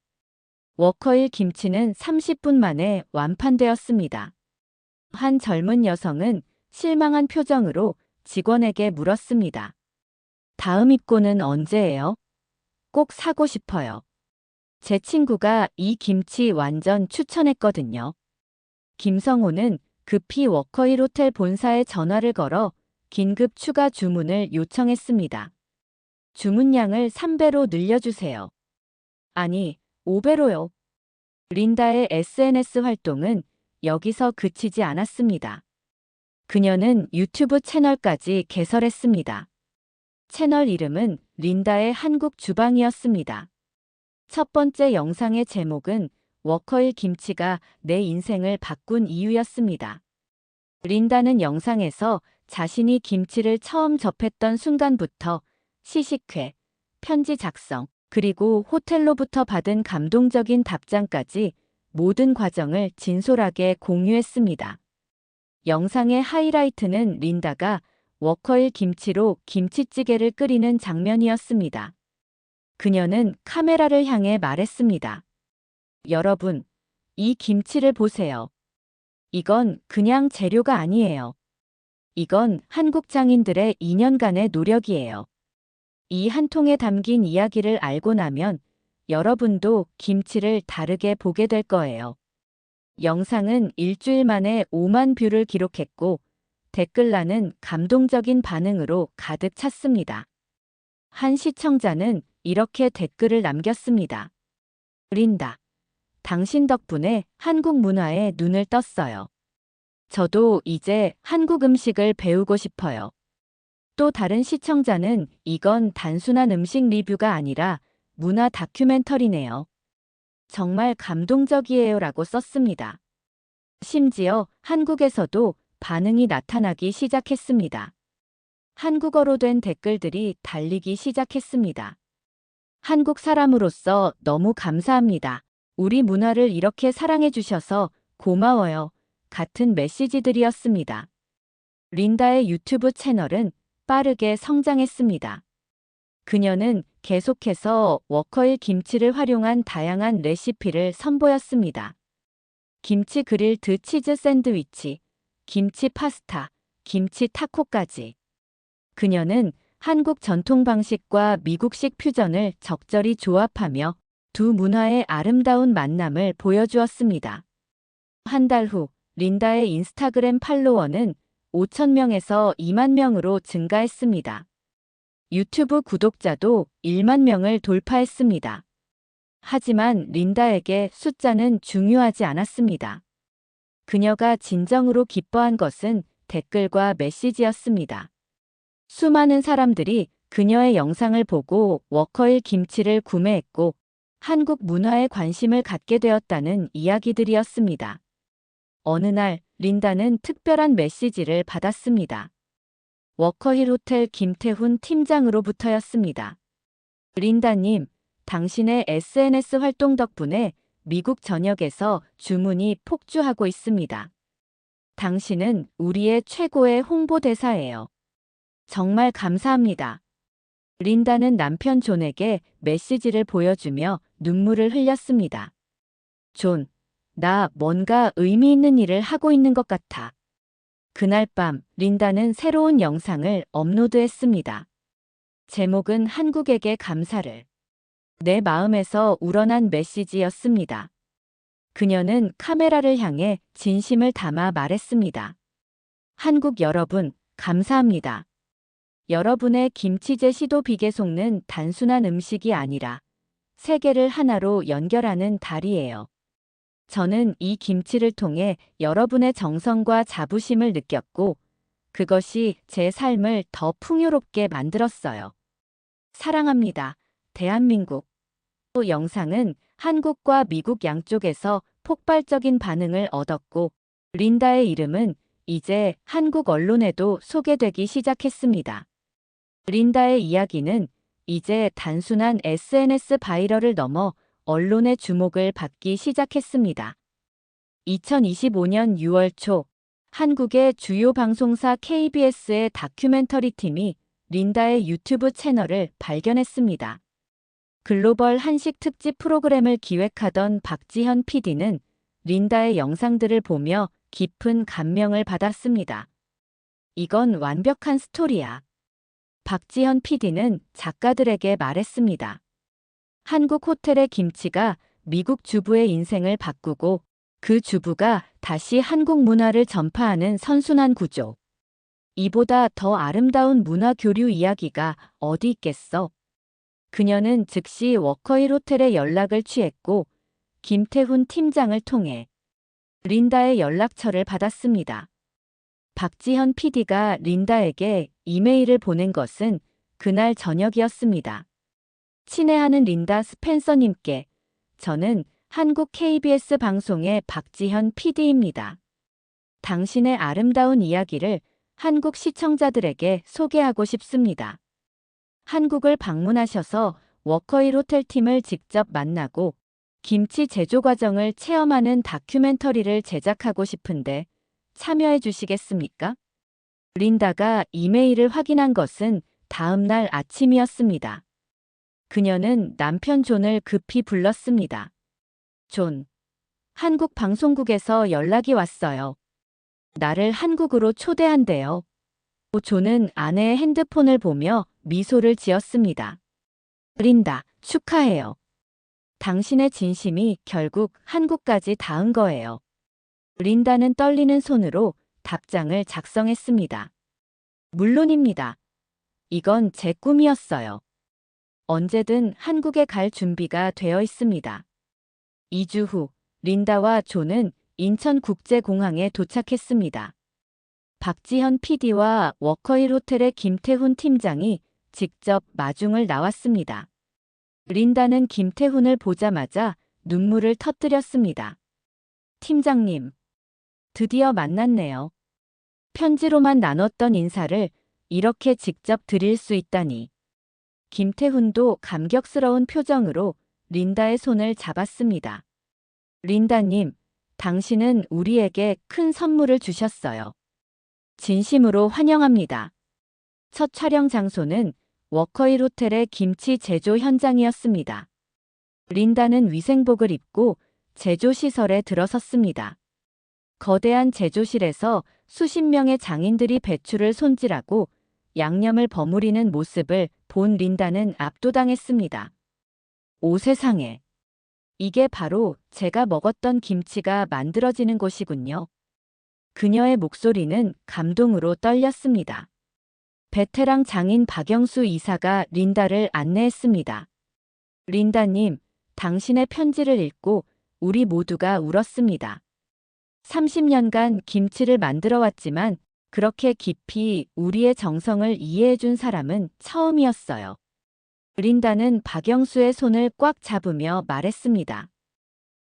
워커힐 김치는 30분 만에 완판되었습니다. 한 젊은 여성은 실망한 표정으로 직원에게 물었습니다. 다음 입고는 언제예요? 꼭 사고 싶어요. 제 친구가 이 김치 완전 추천했거든요. 김성호는 급히 워커힐 호텔 본사에 전화를 걸어 긴급 추가 주문을 요청했습니다. 주문량을 3배로 늘려주세요. 아니, 5배로요. 린다의 SNS 활동은 여기서 그치지 않았습니다. 그녀는 유튜브 채널까지 개설했습니다. 채널 이름은 린다의 한국 주방이었습니다. 첫 번째 영상의 제목은 워커힐 김치가 내 인생을 바꾼 이유였습니다. 린다는 영상에서 자신이 김치를 처음 접했던 순간부터 시식회, 편지 작성, 그리고 호텔로부터 받은 감동적인 답장까지 모든 과정을 진솔하게 공유했습니다. 영상의 하이라이트는 린다가 워커힐 김치로 김치찌개를 끓이는 장면이었습니다. 그녀는 카메라를 향해 말했습니다. 여러분, 이 김치를 보세요. 이건 그냥 재료가 아니에요. 이건 한국 장인들의 2년간의 노력이에요. 이 한 통에 담긴 이야기를 알고 나면 여러분도 김치를 다르게 보게 될 거예요. 영상은 일주일 만에 5만 뷰를 기록했고 댓글란은 감동적인 반응으로 가득 찼습니다. 한 시청자는 이렇게 댓글을 남겼습니다. 린다. 당신 덕분에 한국 문화에 눈을 떴어요. 저도 이제 한국 음식을 배우고 싶어요. 또 다른 시청자는 이건 단순한 음식 리뷰가 아니라 문화 다큐멘터리네요. 정말 감동적이에요 라고 썼습니다. 심지어 한국에서도 반응이 나타나기 시작했습니다. 한국어로 된 댓글들이 달리기 시작했습니다. 한국 사람으로서 너무 감사합니다. 우리 문화를 이렇게 사랑해 주셔서 고마워요. 같은 메시지들이었습니다. 린다의 유튜브 채널은 빠르게 성장했습니다. 그녀는 계속해서 워커힐 김치를 활용한 다양한 레시피를 선보였습니다. 김치 그릴드 치즈 샌드위치, 김치 파스타, 김치 타코까지. 그녀는 한국 전통 방식과 미국식 퓨전을 적절히 조합하며 두 문화의 아름다운 만남을 보여주었습니다. 한 달 후, 린다의 인스타그램 팔로워는 5,000명에서 2만 명으로 증가했습니다. 유튜브 구독자도 1만 명을 돌파했습니다. 하지만 린다에게 숫자는 중요하지 않았습니다. 그녀가 진정으로 기뻐한 것은 댓글과 메시지였습니다. 수많은 사람들이 그녀의 영상을 보고 워커힐 김치를 구매했고 한국 문화에 관심을 갖게 되었다는 이야기들이었습니다. 어느 날 린다는 특별한 메시지를 받았습니다. 워커힐 호텔 김태훈 팀장으로부터였습니다. 린다님, 당신의 SNS 활동 덕분에 미국 전역에서 주문이 폭주하고 있습니다. 당신은 우리의 최고의 홍보대사예요. 정말 감사합니다. 린다는 남편 존에게 메시지를 보여주며 눈물을 흘렸습니다. 존, 나 뭔가 의미 있는 일을 하고 있는 것 같아. 그날 밤 린다는 새로운 영상을 업로드했습니다. 제목은 한국에게 감사를. 내 마음에서 우러난 메시지였습니다. 그녀는 카메라를 향해 진심을 담아 말했습니다. 한국 여러분, 감사합니다. 여러분의 김치제 시도 비계송는 단순한 음식이 아니라 세계를 하나로 연결하는 달이에요. 저는 이 김치를 통해 여러분의 정성과 자부심을 느꼈고 그것이 제 삶을 더 풍요롭게 만들었어요. 사랑합니다. 대한민국. 또 영상은 한국과 미국 양쪽에서 폭발적인 반응을 얻었고 린다의 이름은 이제 한국 언론에도 소개되기 시작했습니다. 린다의 이야기는 이제 단순한 SNS 바이럴을 넘어 언론의 주목을 받기 시작했습니다. 2025년 6월 초 한국의 주요 방송사 KBS의 다큐멘터리 팀이 린다의 유튜브 채널을 발견했습니다. 글로벌 한식 특집 프로그램을 기획하던 박지현 PD는 린다의 영상들을 보며 깊은 감명을 받았습니다. 이건 완벽한 스토리야. 박지현 PD는 작가들에게 말했습니다. 한국 호텔의 김치가 미국 주부의 인생을 바꾸고 그 주부가 다시 한국 문화를 전파하는 선순환 구조. 이보다 더 아름다운 문화 교류 이야기가 어디 있겠어? 그녀는 즉시 워커힐 호텔에 연락을 취했고 김태훈 팀장을 통해 린다의 연락처를 받았습니다. 박지현 PD가 린다에게 이메일을 보낸 것은 그날 저녁이었습니다. 친애하는 린다 스펜서님께 저는 한국 KBS 방송의 박지현 PD입니다. 당신의 아름다운 이야기를 한국 시청자들에게 소개하고 싶습니다. 한국을 방문하셔서 워커힐 호텔 팀을 직접 만나고 김치 제조 과정을 체험하는 다큐멘터리를 제작하고 싶은데 참여해 주시겠습니까? 린다가 이메일을 확인한 것은 다음 날 아침이었습니다. 그녀는 남편 존을 급히 불렀습니다. 존, 한국 방송국에서 연락이 왔어요. 나를 한국으로 초대한대요. 존은 아내의 핸드폰을 보며 미소를 지었습니다. 린다, 축하해요. 당신의 진심이 결국 한국까지 닿은 거예요. 린다는 떨리는 손으로 답장을 작성했습니다. 물론입니다. 이건 제 꿈이었어요. 언제든 한국에 갈 준비가 되어 있습니다. 2주 후, 린다와 존은 인천국제공항에 도착했습니다. 박지현 PD와 워커힐 호텔의 김태훈 팀장이 직접 마중을 나왔습니다. 린다는 김태훈을 보자마자 눈물을 터뜨렸습니다. 팀장님, 드디어 만났네요. 편지로만 나눴던 인사를 이렇게 직접 드릴 수 있다니. 김태훈도 감격스러운 표정으로 린다의 손을 잡았습니다. 린다님, 당신은 우리에게 큰 선물을 주셨어요. 진심으로 환영합니다. 첫 촬영 장소는 워커힐 호텔의 김치 제조 현장이었습니다. 린다는 위생복을 입고 제조 시설에 들어섰습니다. 거대한 제조실에서 수십 명의 장인들이 배추를 손질하고 양념을 버무리는 모습을 본 린다는 압도당했습니다. 오 세상에. 이게 바로 제가 먹었던 김치가 만들어지는 곳이군요. 그녀의 목소리는 감동으로 떨렸습니다. 베테랑 장인 박영수 이사가 린다를 안내했습니다. 린다님, 당신의 편지를 읽고 우리 모두가 울었습니다. 30년간 김치를 만들어 왔지만 그렇게 깊이 우리의 정성을 이해해준 사람은 처음이었어요. 린다는 박영수의 손을 꽉 잡으며 말했습니다.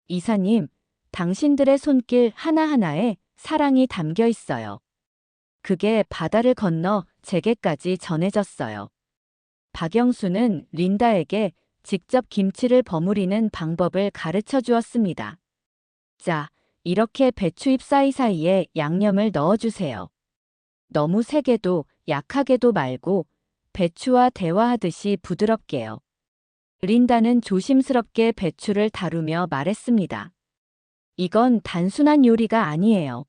이사님, 당신들의 손길 하나하나에 사랑이 담겨 있어요. 그게 바다를 건너 제게까지 전해졌어요. 박영수는 린다에게 직접 김치를 버무리는 방법을 가르쳐 주었습니다. 자, 이렇게 배추잎 사이사이에 양념을 넣어주세요. 너무 세게도 약하게도 말고 배추와 대화하듯이 부드럽게요. 린다는 조심스럽게 배추를 다루며 말했습니다. 이건 단순한 요리가 아니에요.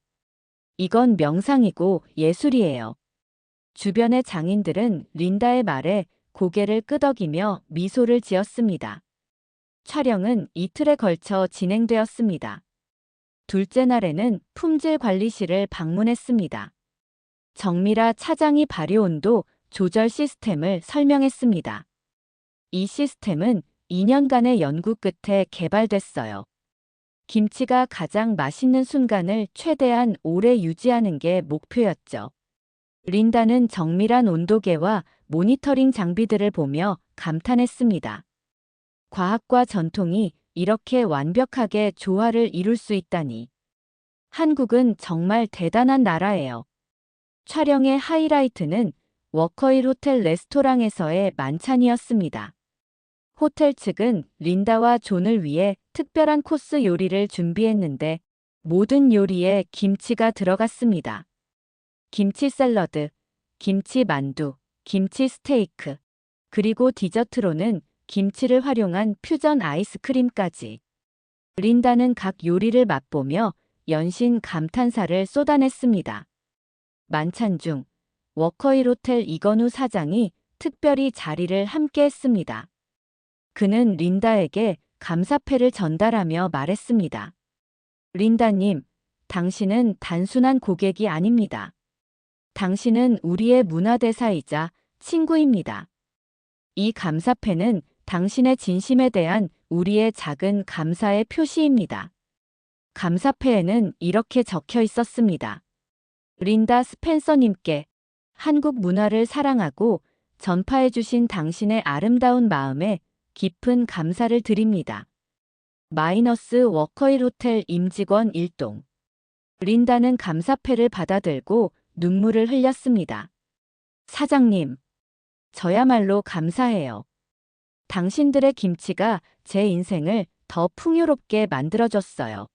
이건 명상이고 예술이에요. 주변의 장인들은 린다의 말에 고개를 끄덕이며 미소를 지었습니다. 촬영은 이틀에 걸쳐 진행되었습니다. 둘째 날에는 품질 관리실을 방문했습니다. 정미라 차장이 발효 온도 조절 시스템을 설명했습니다. 이 시스템은 2년간의 연구 끝에 개발됐어요. 김치가 가장 맛있는 순간을 최대한 오래 유지하는 게 목표였죠. 린다는 정밀한 온도계와 모니터링 장비들을 보며 감탄했습니다. 과학과 전통이 이렇게 완벽하게 조화를 이룰 수 있다니. 한국은 정말 대단한 나라예요. 촬영의 하이라이트는 워커힐 호텔 레스토랑에서의 만찬이었습니다. 호텔 측은 린다와 존을 위해 특별한 코스 요리를 준비했는데 모든 요리에 김치가 들어갔습니다. 김치 샐러드, 김치 만두, 김치 스테이크, 그리고 디저트로는 김치를 활용한 퓨전 아이스크림까지. 린다는 각 요리를 맛보며 연신 감탄사를 쏟아냈습니다. 만찬 중 워커힐 호텔 이건우 사장이 특별히 자리를 함께했습니다. 그는 린다에게 감사패를 전달하며 말했습니다. 린다님, 당신은 단순한 고객이 아닙니다. 당신은 우리의 문화대사이자 친구입니다. 이 감사패는 당신의 진심에 대한 우리의 작은 감사의 표시입니다. 감사패에는 이렇게 적혀 있었습니다. 린다 스펜서님께 한국 문화를 사랑하고 전파해주신 당신의 아름다운 마음에 깊은 감사를 드립니다. 마이너스 워커힐 호텔 임직원 1동. 린다는 감사패를 받아들고 눈물을 흘렸습니다. 사장님, 저야말로 감사해요. 당신들의 김치가 제 인생을 더 풍요롭게 만들어줬어요.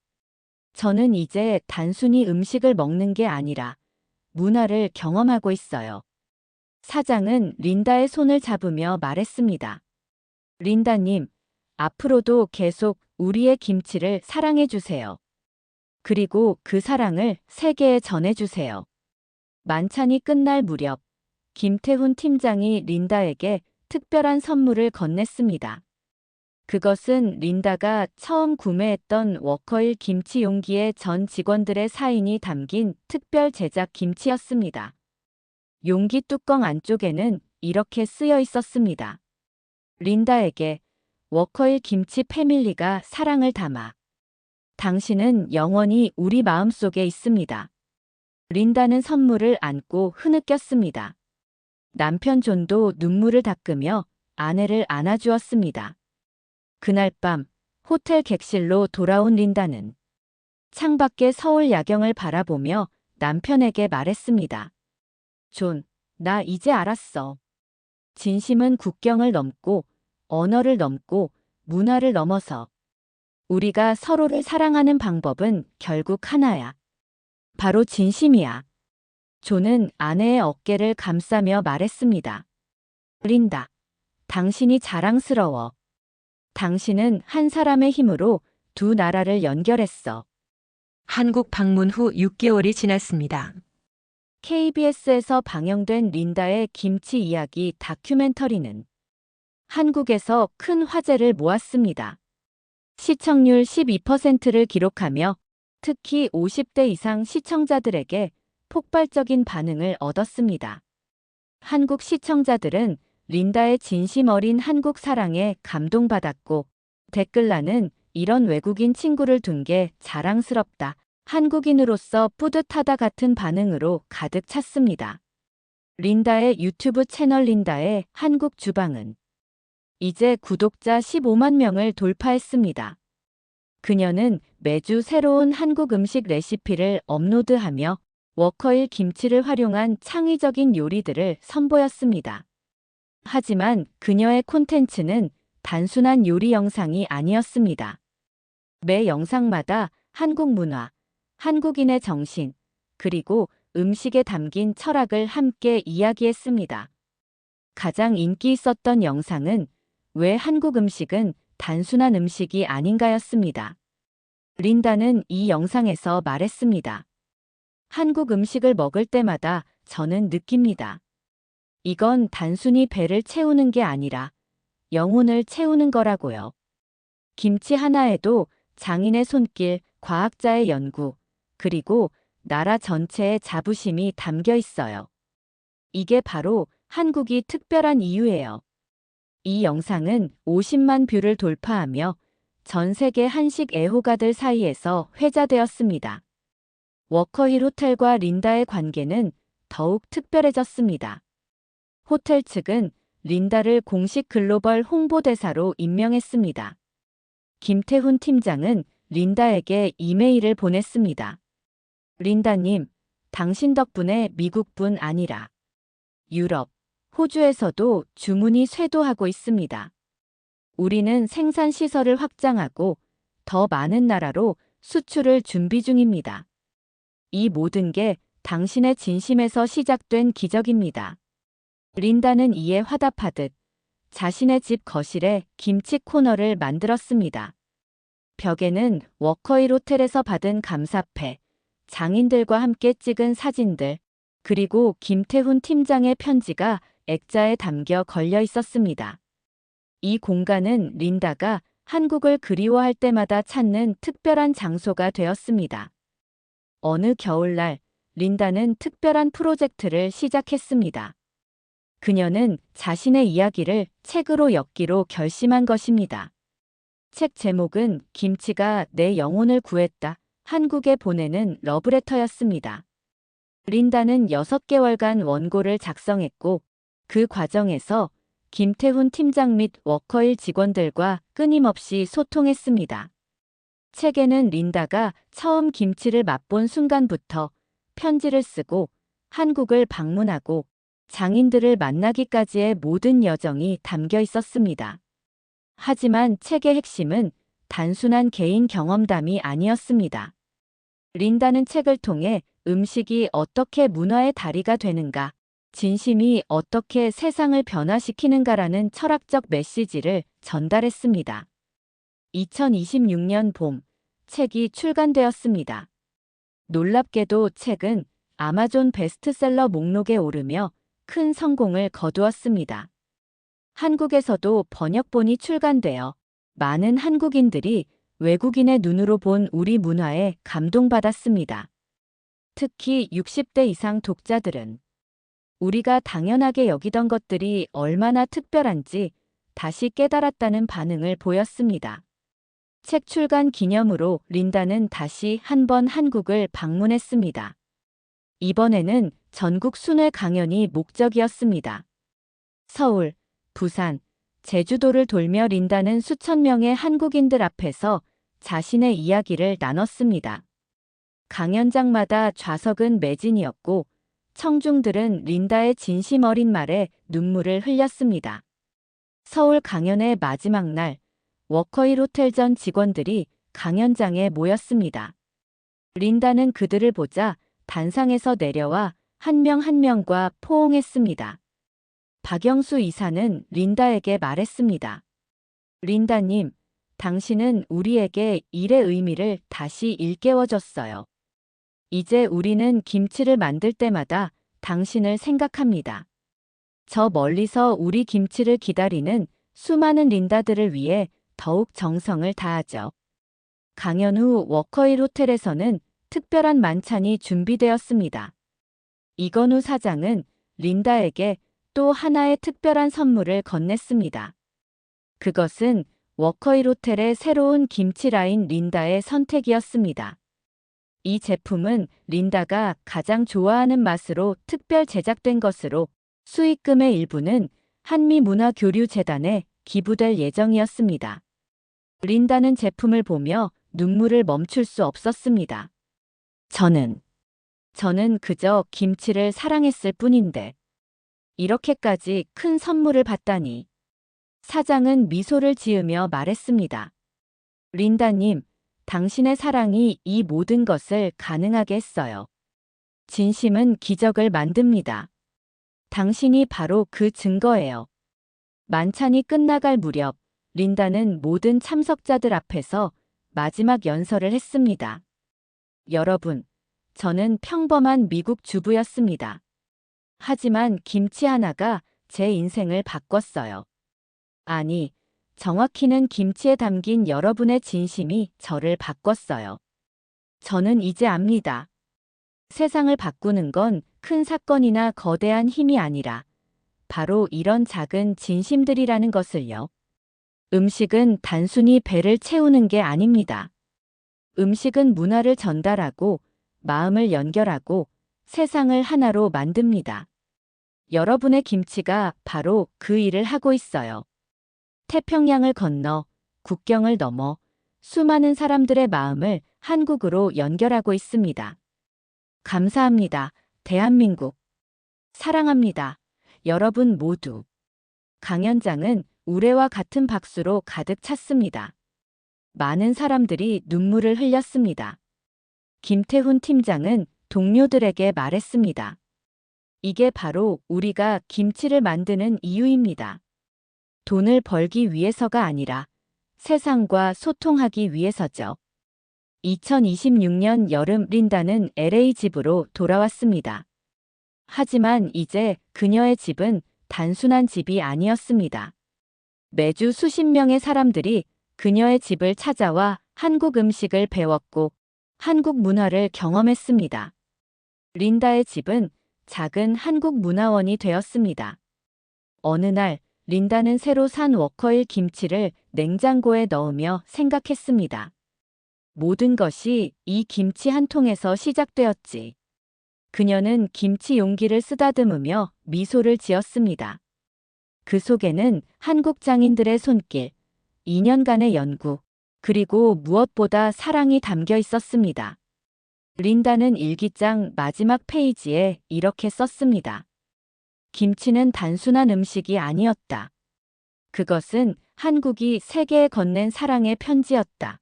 저는 이제 단순히 음식을 먹는 게 아니라 문화를 경험하고 있어요. 사장은 린다의 손을 잡으며 말했습니다. 린다님, 앞으로도 계속 우리의 김치를 사랑해주세요. 그리고 그 사랑을 세계에 전해주세요. 만찬이 끝날 무렵, 김태훈 팀장이 린다에게 특별한 선물을 건넸습니다. 그것은 린다가 처음 구매했던 워커힐 김치 용기에 전 직원들의 사인이 담긴 특별 제작 김치였습니다. 용기 뚜껑 안쪽에는 이렇게 쓰여 있었습니다. 린다에게 워커힐 김치 패밀리가 사랑을 담아. 당신은 영원히 우리 마음속에 있습니다. 린다는 선물을 안고 흐느꼈습니다. 남편 존도 눈물을 닦으며 아내를 안아주었습니다. 그날 밤 호텔 객실로 돌아온 린다는 창밖의 서울 야경을 바라보며 남편에게 말했습니다. 존, 나 이제 알았어. 진심은 국경을 넘고 언어를 넘고 문화를 넘어서 우리가 서로를 사랑하는 방법은 결국 하나야. 바로 진심이야. 존은 아내의 어깨를 감싸며 말했습니다. 린다, 당신이 자랑스러워. 당신은 한 사람의 힘으로 두 나라를 연결했어. 한국 방문 후 6개월이 지났습니다. KBS에서 방영된 린다의 김치 이야기 다큐멘터리는 한국에서 큰 화제를 모았습니다. 시청률 12%를 기록하며 특히 50대 이상 시청자들에게 폭발적인 반응을 얻었습니다. 한국 시청자들은 린다의 진심 어린 한국 사랑에 감동받았고 댓글란은 이런 외국인 친구를 둔 게 자랑스럽다. 한국인으로서 뿌듯하다 같은 반응으로 가득 찼습니다. 린다의 유튜브 채널 린다의 한국 주방은 이제 구독자 15만 명을 돌파했습니다. 그녀는 매주 새로운 한국 음식 레시피를 업로드하며 워커힐 김치를 활용한 창의적인 요리들을 선보였습니다. 하지만 그녀의 콘텐츠는 단순한 요리 영상이 아니었습니다. 매 영상마다 한국 문화, 한국인의 정신, 그리고 음식에 담긴 철학을 함께 이야기했습니다. 가장 인기 있었던 영상은 왜 한국 음식은 단순한 음식이 아닌가였습니다. 린다는 이 영상에서 말했습니다. 한국 음식을 먹을 때마다 저는 느낍니다. 이건 단순히 배를 채우는 게 아니라 영혼을 채우는 거라고요. 김치 하나에도 장인의 손길, 과학자의 연구, 그리고 나라 전체의 자부심이 담겨 있어요. 이게 바로 한국이 특별한 이유예요. 이 영상은 50만 뷰를 돌파하며 전 세계 한식 애호가들 사이에서 회자되었습니다. 워커힐 호텔과 린다의 관계는 더욱 특별해졌습니다. 호텔 측은 린다를 공식 글로벌 홍보대사로 임명했습니다. 김태훈 팀장은 린다에게 이메일을 보냈습니다. 린다님, 당신 덕분에 미국뿐 아니라 유럽, 호주에서도 주문이 쇄도하고 있습니다. 우리는 생산 시설을 확장하고 더 많은 나라로 수출을 준비 중입니다. 이 모든 게 당신의 진심에서 시작된 기적입니다. 린다는 이에 화답하듯 자신의 집 거실에 김치 코너를 만들었습니다. 벽에는 워커힐 호텔에서 받은 감사패, 장인들과 함께 찍은 사진들, 그리고 김태훈 팀장의 편지가 액자에 담겨 걸려 있었습니다. 이 공간은 린다가 한국을 그리워할 때마다 찾는 특별한 장소가 되었습니다. 어느 겨울날, 린다는 특별한 프로젝트를 시작했습니다. 그녀는 자신의 이야기를 책으로 엮기로 결심한 것입니다. 책 제목은 김치가 내 영혼을 구했다. 한국에 보내는 러브레터였습니다. 린다는 6개월간 원고를 작성했고 그 과정에서 김태훈 팀장 및 워커힐 직원들과 끊임없이 소통했습니다. 책에는 린다가 처음 김치를 맛본 순간부터 편지를 쓰고 한국을 방문하고 장인들을 만나기까지의 모든 여정이 담겨 있었습니다. 하지만 책의 핵심은 단순한 개인 경험담이 아니었습니다. 린다는 책을 통해 음식이 어떻게 문화의 다리가 되는가, 진심이 어떻게 세상을 변화시키는가라는 철학적 메시지를 전달했습니다. 2026년 봄, 책이 출간되었습니다. 놀랍게도 책은 아마존 베스트셀러 목록에 오르며 큰 성공을 거두었습니다. 한국에서도 번역본이 출간되어 많은 한국인들이 외국인의 눈으로 본 우리 문화에 감동받았습니다. 특히 60대 이상 독자들은 우리가 당연하게 여기던 것들이 얼마나 특별한지 다시 깨달았다는 반응을 보였습니다. 책 출간 기념으로 린다는 다시 한번 한국을 방문했습니다. 이번에는 전국 순회 강연이 목적이었습니다. 서울, 부산, 제주도를 돌며 린다는 수천 명의 한국인들 앞에서 자신의 이야기를 나눴습니다. 강연장마다 좌석은 매진이었고 청중들은 린다의 진심 어린 말에 눈물을 흘렸습니다. 서울 강연의 마지막 날, 워커힐 호텔 전 직원들이 강연장에 모였습니다. 린다는 그들을 보자 단상에서 내려와 한 명 한 명과 포옹했습니다. 박영수 이사는 린다에게 말했습니다. 린다님, 당신은 우리에게 일의 의미를 다시 일깨워줬어요. 이제 우리는 김치를 만들 때마다 당신을 생각합니다. 저 멀리서 우리 김치를 기다리는 수많은 린다들을 위해 더욱 정성을 다하죠. 강연 후 워커힐 호텔에서는 특별한 만찬이 준비되었습니다. 이건우 사장은 린다에게 또 하나의 특별한 선물을 건넸습니다. 그것은 워커힐 호텔의 새로운 김치 라인 린다의 선택이었습니다. 이 제품은 린다가 가장 좋아하는 맛으로 특별 제작된 것으로 수익금의 일부는 한미문화교류재단에 기부될 예정이었습니다. 린다는 제품을 보며 눈물을 멈출 수 없었습니다. 저는 그저 김치를 사랑했을 뿐인데 이렇게까지 큰 선물을 받다니. 사장은 미소를 지으며 말했습니다. 린다님, 당신의 사랑이 이 모든 것을 가능하게 했어요. 진심은 기적을 만듭니다. 당신이 바로 그 증거예요. 만찬이 끝나갈 무렵, 린다는 모든 참석자들 앞에서 마지막 연설을 했습니다. 여러분, 저는 평범한 미국 주부였습니다. 하지만 김치 하나가 제 인생을 바꿨어요. 아니, 정확히는 김치에 담긴 여러분의 진심이 저를 바꿨어요. 저는 이제 압니다. 세상을 바꾸는 건 큰 사건이나 거대한 힘이 아니라 바로 이런 작은 진심들이라는 것을요. 음식은 단순히 배를 채우는 게 아닙니다. 음식은 문화를 전달하고 마음을 연결하고 세상을 하나로 만듭니다. 여러분의 김치가 바로 그 일을 하고 있어요. 태평양을 건너 국경을 넘어 수많은 사람들의 마음을 한국으로 연결하고 있습니다. 감사합니다. 대한민국. 사랑합니다. 여러분 모두. 강연장은 우레와 같은 박수로 가득 찼습니다. 많은 사람들이 눈물을 흘렸습니다. 김태훈 팀장은 동료들에게 말했습니다. 이게 바로 우리가 김치를 만드는 이유입니다. 돈을 벌기 위해서가 아니라 세상과 소통하기 위해서죠. 2026년 여름 린다는 LA 집으로 돌아왔습니다. 하지만 이제 그녀의 집은 단순한 집이 아니었습니다. 매주 수십 명의 사람들이 그녀의 집을 찾아와 한국 음식을 배웠고 한국 문화를 경험했습니다. 린다의 집은 작은 한국 문화원이 되었습니다. 어느 날 린다는 새로 산 워커힐 김치를 냉장고에 넣으며 생각했습니다. 모든 것이 이 김치 한 통에서 시작되었지. 그녀는 김치 용기를 쓰다듬으며 미소를 지었습니다. 그 속에는 한국 장인들의 손길, 2년간의 연구, 그리고 무엇보다 사랑이 담겨 있었습니다. 린다는 일기장 마지막 페이지에 이렇게 썼습니다. 김치는 단순한 음식이 아니었다. 그것은 한국이 세계에 건넨 사랑의 편지였다.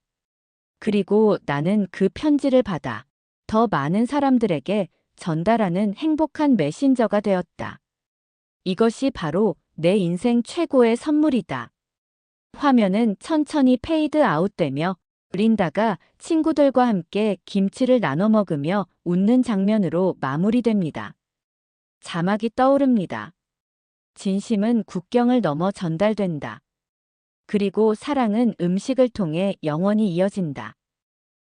그리고 나는 그 편지를 받아 더 많은 사람들에게 전달하는 행복한 메신저가 되었다. 이것이 바로 내 인생 최고의 선물이다. 화면은 천천히 페이드 아웃되며 린다가 친구들과 함께 김치를 나눠 먹으며 웃는 장면으로 마무리됩니다. 자막이 떠오릅니다. 진심은 국경을 넘어 전달된다. 그리고 사랑은 음식을 통해 영원히 이어진다.